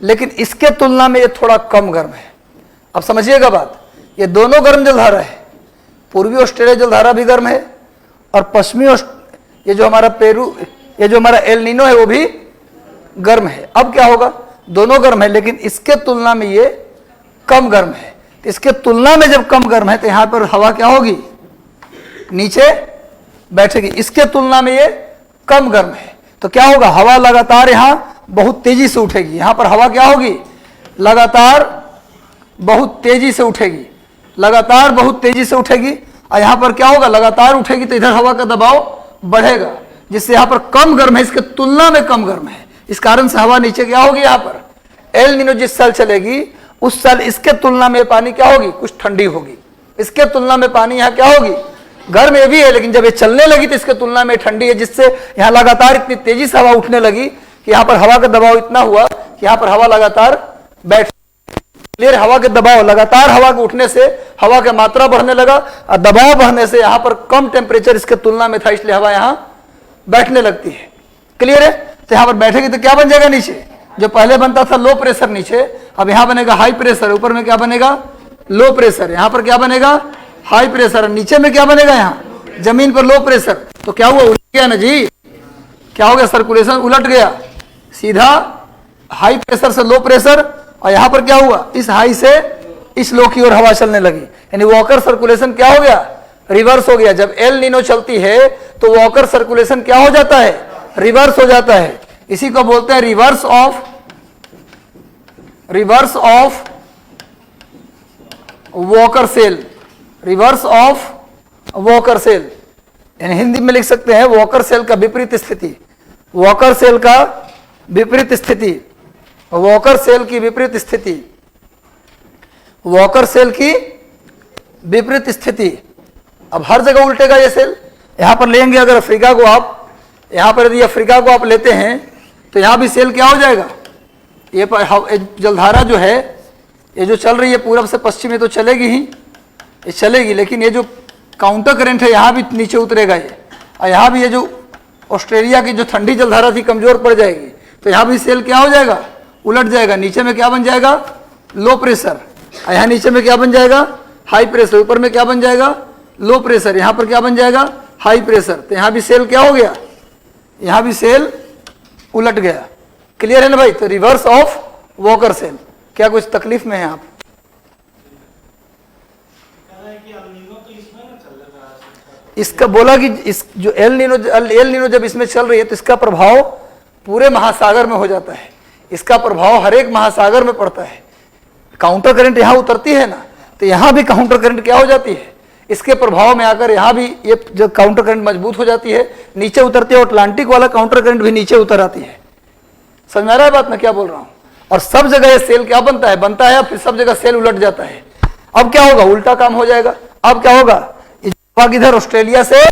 Speaker 2: लेकिन इसके तुलना में ये थोड़ा कम गर्म है। अब समझिएगा बात, ये दोनों गर्म जलधारा है। पूर्वी ऑस्ट्रेलिया जलधारा भी गर्म है और पश्चिमी ये जो हमारा पेरू, ये जो हमारा एल नीनो है वो भी गर्म है। अब क्या होगा? दोनों गर्म है, लेकिन इसके तुलना में ये कम गर्म है। इसके तुलना में जब कम गर्म है तो यहां पर हवा क्या होगी, नीचे बैठेगी। इसके तुलना में ये कम गर्म है तो क्या होगा, हवा लगातार यहां बहुत तेजी से उठेगी। यहां पर हवा क्या होगी, लगातार बहुत तेजी से उठेगी, लगातार बहुत तेजी से उठेगी। और यहां पर क्या होगा, लगातार उठेगी तो इधर हवा का दबाव बढ़ेगा, जिससे यहां पर कम गर्म है, इसके तुलना में कम गर्म है। इस कारण से हवा नीचे क्या होगी, यहां पर एल नीनो जिस साल चलेगी उस साल इसके तुलना में पानी क्या होगी, कुछ ठंडी होगी। इसके तुलना में पानी यहां क्या होगी, गर्म ये भी है, लेकिन जब ये चलने लगी तो इसके तुलना में ठंडी है, जिससे यहां लगातार इतनी तेजी से हवा उठने लगी कि यहां पर हवा का दबाव इतना हुआ कि यहां पर हवा लगातार बैठ। क्लियर, हवा के दबाव लगातार, हवा के उठने से हवा की मात्रा बढ़ने लगा और दबाव बढ़ने से यहां पर कम टेम्परेचर इसके तुलना में था, इसलिए हवा यहां बैठने लगती है। क्लियर है, तो यहां पर बैठेगी तो क्या बन जाएगा, नीचे जो पहले बनता था लो प्रेशर नीचे, अब यहां बनेगा हाई प्रेशर। ऊपर में क्या बनेगा, लो प्रेशर। यहां पर क्या बनेगा, हाई प्रेशर। नीचे में क्या बनेगा, यहां जमीन पर लो प्रेशर। तो क्या हुआ, उलट गया ना जी, क्या हो गया, सर्कुलेशन उलट गया, सीधा हाई प्रेशर से लो प्रेशर। और यहां पर क्या हुआ, इस हाई से इस लो की ओर हवा चलने लगी, यानी वॉकर सर्कुलेशन क्या हो गया, रिवर्स हो गया। जब एल नीनो चलती है तो वॉकर सर्कुलेशन क्या हो जाता है, रिवर्स हो जाता है। इसी को बोलते हैं reverse of Walker cell, reverse of Walker cell, यानी हिंदी में लिख सकते हैं वॉकर सेल का विपरीत स्थिति, वॉकर सेल का विपरीत स्थिति, वॉकर सेल की विपरीत स्थिति, वॉकर सेल की विपरीत स्थिति। अब हर जगह उल्टेगा ये सेल। यहां पर लेंगे अगर अफ्रीका को आप, यहां पर यदि अफ्रीका को आप लेते हैं तो यहां भी सेल क्या हो जाएगा, ये जलधारा जो है ये जो चल रही है पूरब से पश्चिम में तो चलेगी ही, ये चलेगी, लेकिन ये जो काउंटर करंट है यहां भी नीचे उतरेगा ये। और यहां भी ये जो ऑस्ट्रेलिया की जो ठंडी जलधारा थी कमजोर पड़ जाएगी, तो यहां भी सेल क्या हो जाएगा, उलट जाएगा। नीचे में क्या बन जाएगा, लो प्रेशर, और यहां नीचे में क्या बन जाएगा, हाई प्रेशर। ऊपर में क्या बन जाएगा, लो प्रेशर। यहां पर क्या बन जाएगा, हाई प्रेशर। तो यहां भी सेल क्या हो गया, यहां भी सेल उलट गया। क्लियर है ना भाई, तो रिवर्स ऑफ वॉकर सेल। क्या कुछ तकलीफ में है आप, इसका बोला कि इस जो एल नीनो जब इसमें चल रही है तो इसका प्रभाव पूरे महासागर में हो जाता है, इसका प्रभाव हर एक महासागर में पड़ता है। काउंटर करंट यहां उतरती है ना, तो यहां भी काउंटर करंट क्या हो जाती है, इसके प्रभाव में आकर यहां भी ये जो काउंटर करंट मजबूत हो जाती है, नीचे उतरती है। और अटलांटिक वाला काउंटर करंट भी नीचे उतर आती है। समझ में आ रहा है बात मैं क्या बोल रहा हूं। और सब जगह ये सेल क्या बनता है, फिर सब जगह सेल उलट जाता है। अब क्या होगा, उल्टा काम हो जाएगा। अब क्या होगा, इधर ऑस्ट्रेलिया से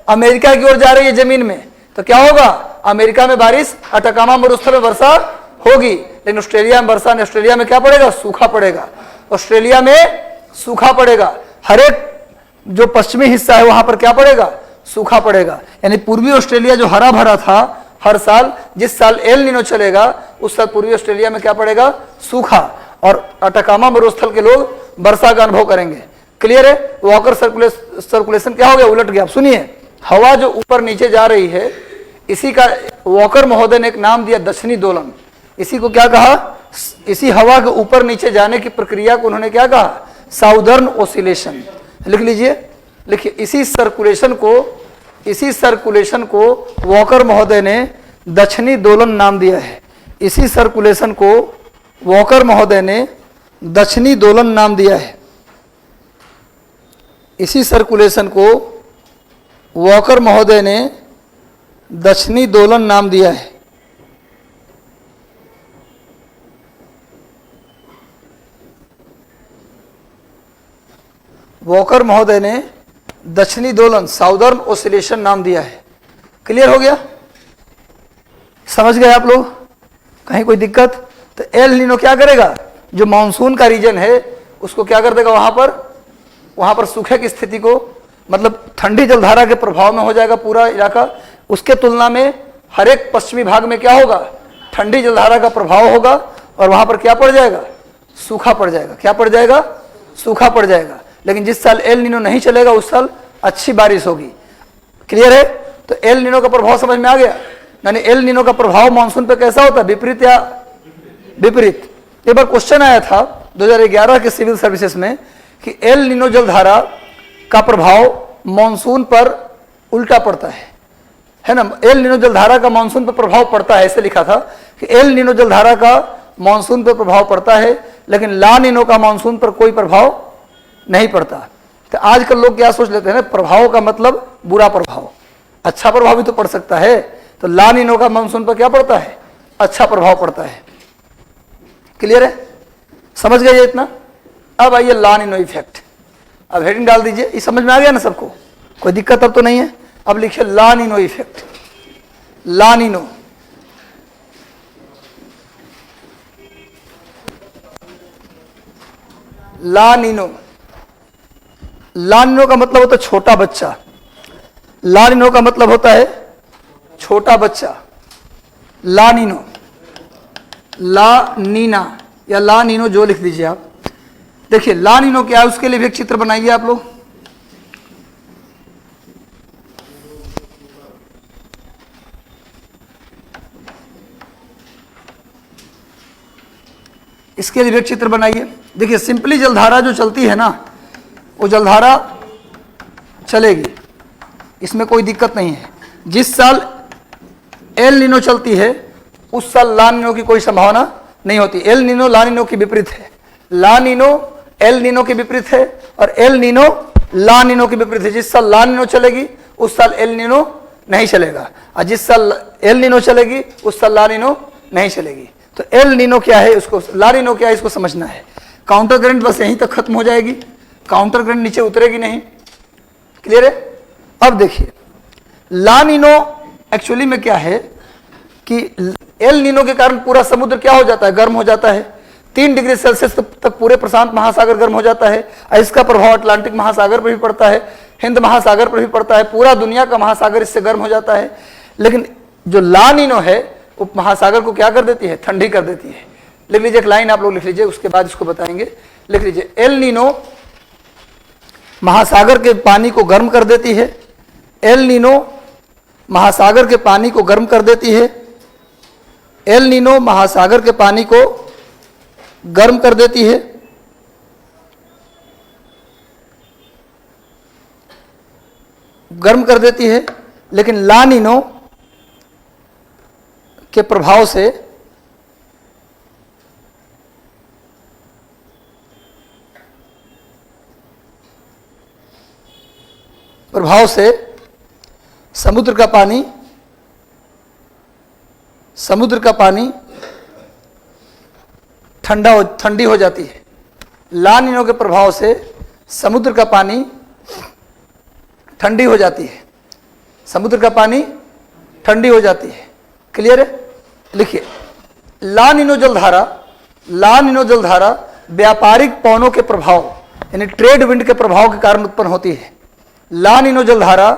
Speaker 2: अमेरिका की ओर जा रही है जमीन में, तो क्या होगा, अमेरिका में बारिश, अटाकामा मरुस्थल में वर्षा होगी, लेकिन ऑस्ट्रेलिया में वर्षा नहीं। ऑस्ट्रेलिया में क्या पड़ेगा, सूखा पड़ेगा। ऑस्ट्रेलिया में सूखा पड़ेगा। हर एक जो पश्चिमी हिस्सा है वहां पर क्या पड़ेगा, सूखा पड़ेगा। यानी पूर्वी ऑस्ट्रेलिया जो हरा भरा था हर साल, जिस साल एल नीनो चलेगा उस साल पूर्वी ऑस्ट्रेलिया में क्या पड़ेगा, सूखा। और अटाकामा मरुस्थल के लोग वर्षा का अनुभव करेंगे। क्लियर है, वॉकर सर्कुलेशन क्या हो गया, उलट गया। अब सुनिए, हवा जो ऊपर नीचे जा रही है, इसी का वॉकर महोदय ने एक नाम दिया, दक्षिणी दोलन। इसी को क्या कहा, इसी हवा के ऊपर नीचे जाने की प्रक्रिया को उन्होंने क्या कहा, साउदर्न ओसिलेशन। लिख लीजिए, लिखिए, इसी सर्कुलेशन को वॉकर महोदय ने दक्षिणी दोलन नाम दिया है। इसी सर्कुलेशन को वॉकर महोदय ने दक्षिणी दोलन नाम दिया है। इसी सर्कुलेशन को वॉकर महोदय ने दक्षिणी दोलन नाम दिया है। वॉकर महोदय ने दक्षिणी दोलन, साउदर्न ओसिलेशन नाम दिया है। क्लियर हो गया, समझ गए आप लोग, कहीं कोई दिक्कत। तो एल नीनो क्या करेगा, जो मानसून का रीजन है उसको क्या कर देगा, वहां पर सूखे की स्थिति को, मतलब ठंडी जलधारा के प्रभाव में हो जाएगा पूरा इलाका। उसके तुलना में हर एक पश्चिमी भाग में क्या होगा, ठंडी जलधारा का प्रभाव होगा, और वहां पर क्या पड़ जाएगा, सूखा पड़ जाएगा। क्या पड़ जाएगा, सूखा पड़ जाएगा। लेकिन जिस साल एल नीनो नहीं चलेगा उस साल अच्छी बारिश होगी। क्लियर है, तो एल नीनो का प्रभाव समझ में आ गया। यानी एल नीनो का प्रभाव मानसून पे कैसा होता है, विपरीत या विपरीत। एक बार क्वेश्चन आया था 2011 के सिविल सर्विसेज में कि एल नीनो जलधारा का प्रभाव मॉनसून पर उल्टा पड़ता है ना। एल नीनो जलधारा का मॉनसून पर प्रभाव पड़ता है, ऐसे लिखा था कि एल नीनो जलधारा का मॉनसून पर प्रभाव पड़ता है, लेकिन ला नीनो का मॉनसून पर कोई प्रभाव नहीं पड़ता। तो आजकल लोग क्या सोच लेते हैं ना, प्रभाव का मतलब बुरा प्रभाव, अच्छा प्रभाव भी तो पड़ सकता है। तो ला नीनो का मॉनसून पर क्या पड़ता है, अच्छा प्रभाव पड़ता है। क्लियर है, समझ गए ये इतना। अब आइए ला नीनो इफेक्ट, अब हेडिंग डाल दीजिए। ये समझ में आ गया ना सबको, कोई दिक्कत अब तो नहीं है। अब लिखिए ला नीनो इफेक्ट। ला नीनो ला नीनो, ला नीनो का मतलब होता है छोटा बच्चा। ला नीनो का मतलब होता है छोटा बच्चा। ला नीनो, ला नीना या ला नीनो जो लिख दीजिए आप। देखिए ला नीनो क्या है, उसके लिए भी एक चित्र बनाइए आप लोग। इसके लिए भी एक चित्र बनाइए। देखिए सिंपली जलधारा जो चलती है ना, वो जलधारा चलेगी, इसमें कोई दिक्कत नहीं है। जिस साल एल नीनो चलती है उस साल ला नीनो की कोई संभावना नहीं होती। एल नीनो ला नीनो के विपरीत है, ला नीनो एल नीनो के विपरीत है, और एल नीनो ला नीनो के विपरीत है। जिस साल ला नीनो चलेगी उस साल एल नीनो नहीं चलेगा, और जिस साल एल नीनो चलेगी उस साल ला नीनो नहीं चलेगी। तो एल नीनो क्या है, उसको ला नीनो क्या है इसको समझना है। काउंटर करंट बस यहीं तक खत्म हो जाएगी, काउंटर करंट नीचे उतरेगी नहीं। क्लियर है। अब देखिए ला नीनो एक्चुअली में क्या है कि एल नीनो के कारण पूरा समुद्र क्या हो जाता है, गर्म हो जाता है। 3 डिग्री सेल्सियस तक पूरे प्रशांत महासागर गर्म हो जाता है, और इसका प्रभाव अटलांटिक महासागर पर भी पड़ता है, हिंद महासागर पर भी पड़ता है। पूरा दुनिया का महासागर इससे गर्म हो जाता है। लेकिन जो ला नीनो है वो महासागर को क्या कर देती है, ठंडी कर देती है। लिख लीजिए एक लाइन आप लोग लिख लीजिए, उसके बाद इसको बताएंगे। लिख लीजिए एल नीनो महासागर के पानी को गर्म कर देती है। एल नीनो महासागर के पानी को गर्म कर देती है। एल नीनो महासागर के पानी को गर्म कर देती है। गर्म कर देती है, लेकिन ला नीनो के प्रभाव से समुद्र का पानी ठंडी हो जाती है। ला नीनो के प्रभाव से समुद्र का पानी ठंडी हो जाती है, समुद्र का पानी ठंडी हो जाती है। क्लियर है। लिखिए ला नीनो जलधारा व्यापारिक पवनों के प्रभाव यानी ट्रेड विंड के प्रभाव के कारण उत्पन्न होती है। ला नीनो जलधारा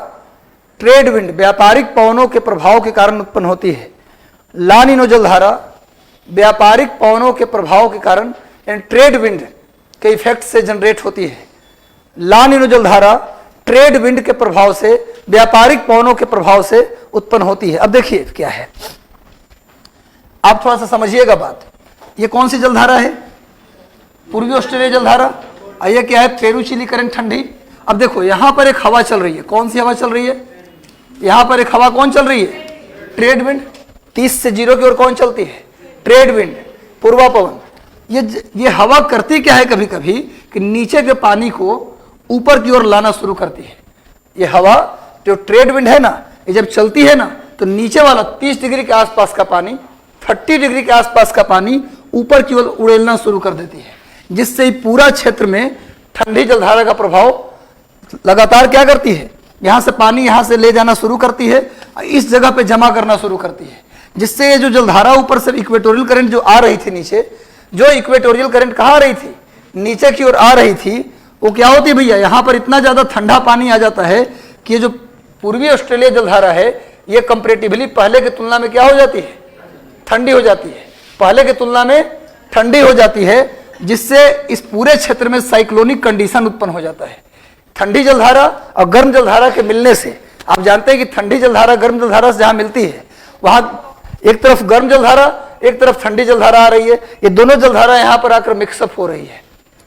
Speaker 2: ट्रेड विंड व्यापारिक पवनों के प्रभाव के कारण उत्पन्न होती है। ला नीनो जलधारा व्यापारिक पवनों के प्रभाव के कारण यानी ट्रेड विंड के इफेक्ट से जनरेट होती है। ला नीनो जलधारा ट्रेड विंड के प्रभाव से व्यापारिक पवनों के प्रभाव से उत्पन्न होती है। अब देखिए क्या है, आप थोड़ा सा समझिएगा बात। ये कौन सी जलधारा है, पूर्वी ऑस्ट्रेलिया जलधारा। और ये क्या है, पेरू-चिली करंट ठंडी। अब देखो यहां पर एक हवा चल रही है, कौन सी हवा चल रही है, यहां पर एक हवा कौन चल रही है, ट्रेड विंड। 30 से 0 की ओर कौन चलती है, ट्रेड विंड, पूर्वा पवन। ये हवा करती क्या है कभी कभी कि नीचे के पानी को ऊपर की ओर लाना शुरू करती है। ये हवा जो ट्रेड विंड है ना, ये जब चलती है ना तो नीचे वाला 30 डिग्री के आसपास का पानी, 30 डिग्री के आसपास का पानी ऊपर की ओर उड़ेलना शुरू कर देती है, जिससे पूरा क्षेत्र में ठंडी जलधारा का प्रभाव लगातार क्या करती है, यहां से पानी यहां से ले जाना शुरू करती है, इस जगह पे जमा करना शुरू करती है, जिससे ये जो जलधारा ऊपर से इक्वेटोरियल करंट जो आ रही थी नीचे, जो इक्वेटोरियल करंट कहाँ आ रही थी, नीचे की ओर आ रही थी, वो क्या होती है भैया, यहाँ पर इतना ज्यादा ठंडा पानी आ जाता है कि ये जो पूर्वी ऑस्ट्रेलिया जलधारा है ये कंपैरेटिवली पहले की तुलना में क्या हो जाती है, ठंडी हो जाती है, पहले की तुलना में ठंडी हो जाती है, जिससे इस पूरे क्षेत्र में साइक्लोनिक कंडीशन उत्पन्न हो जाता है। ठंडी जलधारा और गर्म जलधारा के मिलने से आप जानते हैं कि ठंडी जलधारा गर्म जलधारा से जहां मिलती है वहां एक तरफ गर्म जलधारा एक तरफ ठंडी जलधारा आ रही है, ये दोनों जलधारा यहां पर आकर मिक्सअप हो रही है।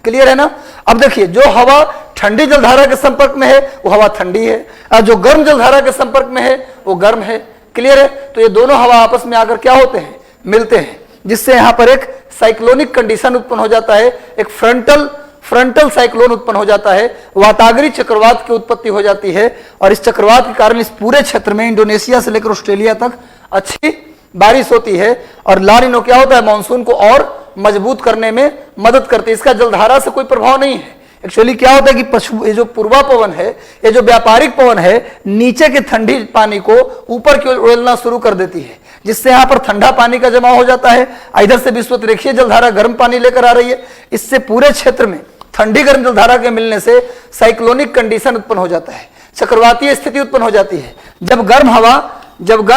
Speaker 2: क्लियर है ना। अब देखिए, जो हवा ठंडी जलधारा के संपर्क में है वो हवा ठंडी है, और जो गर्म जलधारा के संपर्क में है वो गर्म है। क्लियर है। तो ये दोनों हवा आपस में आकर क्या होते हैं, मिलते हैं, जिससे यहां पर एक साइक्लोनिक कंडीशन उत्पन्न हो जाता है, एक फ्रंटल साइक्लोन उत्पन्न हो जाता है, वातागरी चक्रवात की उत्पत्ति हो जाती है। और इस चक्रवात के कारण इस पूरे क्षेत्र में इंडोनेशिया से लेकर ऑस्ट्रेलिया तक अच्छी बारिश होती है। और ला नीनो क्या होता है, मानसून को और मजबूत करने में मदद करती है। इसका जलधारा से कोई प्रभाव नहीं है। एक्चुअली क्या होता है कि ये जो पूर्वा पवन है, ये जो व्यापारिक पवन है, नीचे के ठंडी पानी को ऊपर की ओर उड़ेलना शुरू कर देती है, जिससे यहां पर ठंडा पानी का जमा हो जाता है। इधर से विषुवत-रेखीय जलधारा गर्म पानी लेकर आ रही है। इससे पूरे क्षेत्र में ठंडी गर्म जलधारा के मिलने से साइक्लोनिक कंडीशन उत्पन्न हो जाता है, चक्रवातीय स्थिति उत्पन्न हो जाती है। जब गर्म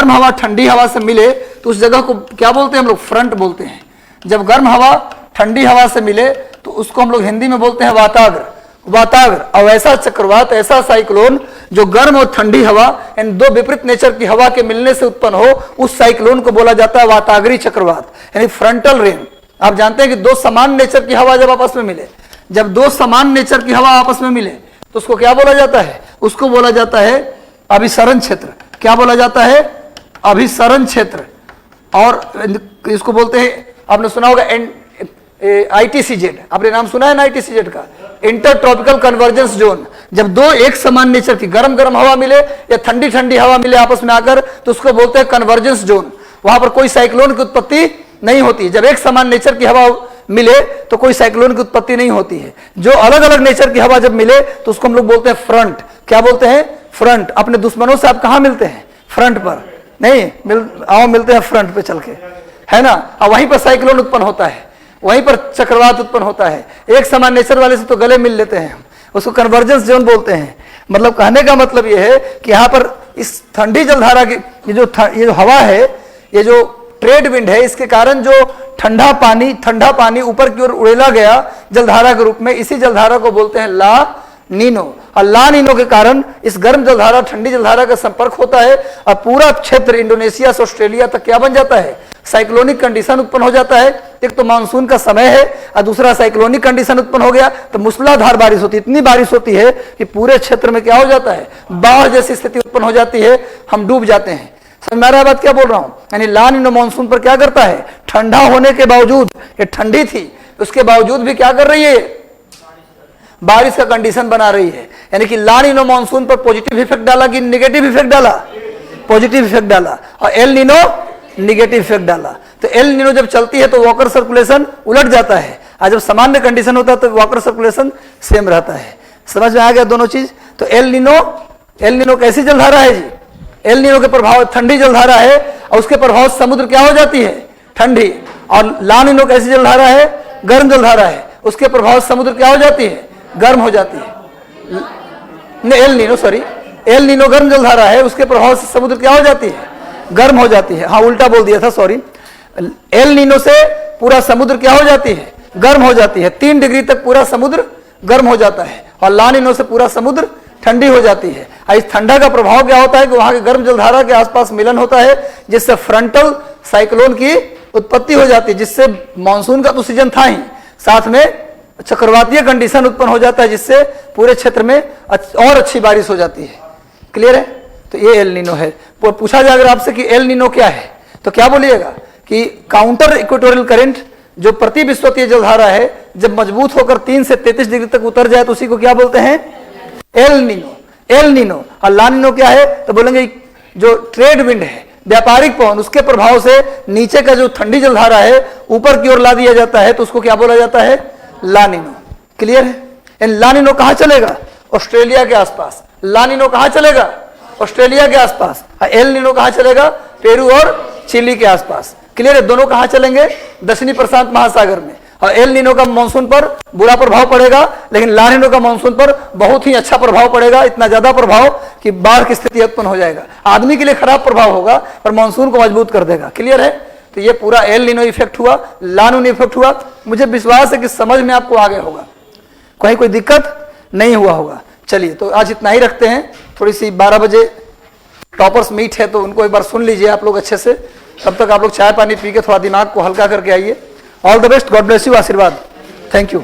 Speaker 2: हवा ठंडी हवा से मिले तो उस जगह को क्या बोलते हैं हम लोग, फ्रंट बोलते हैं। जब गर्म हवा ठंडी हवा से मिले तो उसको हम लोग हिंदी में बोलते हैं वाताग्र। और ऐसा चक्रवात, ऐसा साइक्लोन जो गर्म और ठंडी हवा इन दो विपरीत नेचर की हवा के मिलने से उत्पन्न हो, उस साइक्लोन को बोला जाता है वातागरी चक्रवात, यानी फ्रंटल रेन। आप जानते हैं कि दो समान नेचर की हवा जब आपस में मिले, जब दो समान नेचर की हवा आपस में मिले तो उसको क्या बोला जाता है, उसको बोला जाता है अभिसरण क्षेत्र। क्या बोला जाता है, अभिसरण क्षेत्र। और इसको बोलते हैं, आपने सुना होगा ITCZ, आपने नाम सुना है ना ITCZ का, इंटर ट्रॉपिकल कन्वर्जेंस जोन। जब दो एक समान नेचर की गर्म गर्म हवा मिले या ठंडी ठंडी हवा मिले आपस में आकर, तो उसको बोलते हैं कन्वर्जेंस जोन। वहां पर कोई साइक्लोन की उत्पत्ति नहीं होती। जब एक समान नेचर की हवा मिले तो कोई साइक्लोन की उत्पत्ति नहीं होती है। जो अलग अलग नेचर की हवा जब मिले तो उसको हम लोग बोलते हैं फ्रंट। क्या बोलते हैं, फ्रंट। अपने दुश्मनों से आप कहां मिलते हैं, फ्रंट पर नहीं मिलते हैं फ्रंट पे चल के, है ना। और वहीं पर साइक्लोन उत्पन्न होता है, वहीं पर चक्रवात उत्पन्न होता है। एक समान नेचर वाले से तो गले मिल लेते हैं, उसको कन्वर्जेंस जोन बोलते हैं। मतलब कहने का मतलब यह है कि यहाँ पर इस ठंडी जलधारा की ये जो हवा है, ये जो ट्रेड विंड है, इसके कारण जो ठंडा पानी ऊपर की ओर उड़ेला गया जलधारा के रूप में, इसी जलधारा को बोलते हैं ला नीनो। और ला नीनो के कारण इस गर्म जलधारा ठंडी जलधारा का संपर्क होता है और पूरा क्षेत्र इंडोनेशिया से ऑस्ट्रेलिया तक क्या बन जाता है, साइक्लोनिक कंडीशन उत्पन्न हो जाता है। एक तो मानसून का समय है और दूसरा साइक्लोनिक कंडीशन उत्पन्न हो गया तो मूसलाधार बारिश होती है। इतनी बारिश होती है कि पूरे क्षेत्र में क्या हो जाता है, बाढ़ जैसी स्थिति उत्पन्न हो जाती है, हम डूब जाते हैं। समझ में आ रहा है बात क्या बोल रहा हूं। यानी ला नीनो मानसून पर क्या करता है, ठंडा होने के बावजूद, ये ठंडी थी उसके बावजूद भी क्या कर रही है, बारिश का कंडीशन बना रही है। यानी कि ला नीनो मानसून पर पॉजिटिव इफेक्ट डाला कि नेगेटिव इफेक्ट डाला, पॉजिटिव इफेक्ट डाला। और एल नीनो निगेटिव इफेक्ट डाला। तो एल नीनो जब चलती है तो वॉकर सर्कुलेशन उलट जाता है, और जब सामान्य कंडीशन होता है तो वॉकर सर्कुलेशन सेम रहता है। समझ में आ गया दोनों चीज। तो एल नीनो कैसी जलधारा है जी, एल नीनो के प्रभाव ठंडी जलधारा है और उसके प्रभाव समुद्र क्या हो जाती है, ठंडी। और ला नीनो कैसी जलधारा है, गर्म जलधारा है, उसके प्रभाव समुद्र क्या हो जाती है, गर्म हो जाती है। एल नीनो गर्म जलधारा है, उसके प्रभाव से समुद्र क्या हो जाती है, गर्म हो जाती है। हाँ उल्टा बोल दिया था, सॉरी। एल नीनो से पूरा समुद्र क्या हो जाती है, गर्म हो जाती है। 3 डिग्री तक पूरा समुद्र गर्म हो जाता है और ला नीनो से पूरा समुद्र ठंडी हो जाती है। इस ठंडा का प्रभाव क्या होता है कि वहां के गर्म जलधारा के आसपास मिलन होता है, जिससे फ्रंटल साइक्लोन की उत्पत्ति हो जाती है, जिससे मानसून का तो सीजन था ही, साथ में चक्रवातीय कंडीशन उत्पन्न हो जाता है, जिससे पूरे क्षेत्र में और अच्छी बारिश हो जाती है। क्लियर है। तो ये एल नीनो है। पूछा जाए अगर आपसे कि एल नीनो क्या है तो क्या बोलिएगा कि काउंटर इक्वेटोरियल करंट, जो प्रति विषुवतीय जलधारा है, जब मजबूत होकर 3 से 33 डिग्री तक उतर जाए तो उसी को क्या बोलते हैं, एल नीनो। और ला नीनो क्या है तो बोलेंगे जो ट्रेड विंड है, व्यापारिक पवन, उसके प्रभाव से नीचे का जो ठंडी जलधारा है ऊपर की ओर ला दिया जाता है तो उसको क्या बोला जाता है, ला नीनो। क्लियर है। ला नीनो कहां चलेगा, ऑस्ट्रेलिया के आसपास। ला नीनो कहां चलेगा, ऑस्ट्रेलिया के आसपास। एल नीनो कहां चलेगा, पेरू और चिली के आसपास। क्लियर है। दोनों कहां चलेंगे, दक्षिणी प्रशांत महासागर में। और एल नीनो का मानसून पर बुरा प्रभाव पड़ेगा, लेकिन ला नीनो का मानसून पर बहुत ही अच्छा प्रभाव पड़ेगा। इतना ज्यादा प्रभाव कि बाढ़ की स्थिति उत्पन्न हो जाएगा। आदमी के लिए खराब प्रभाव होगा पर मानसून को मजबूत कर देगा। क्लियर है। तो ये पूरा एल नीनो इफेक्ट हुआ, ला नीनो इफेक्ट हुआ। मुझे विश्वास है कि समझ में आपको आ गया होगा, कहीं कोई दिक्कत नहीं हुआ होगा। चलिए तो आज इतना ही रखते हैं। थोड़ी सी 12 बजे टॉपर्स मीट है तो उनको एक बार सुन लीजिए आप लोग अच्छे से। तब तक आप लोग चाय पानी पी के थोड़ा दिमाग को हल्का करके आइए। All the best, God bless you, आशीर्वाद, थैंक यू।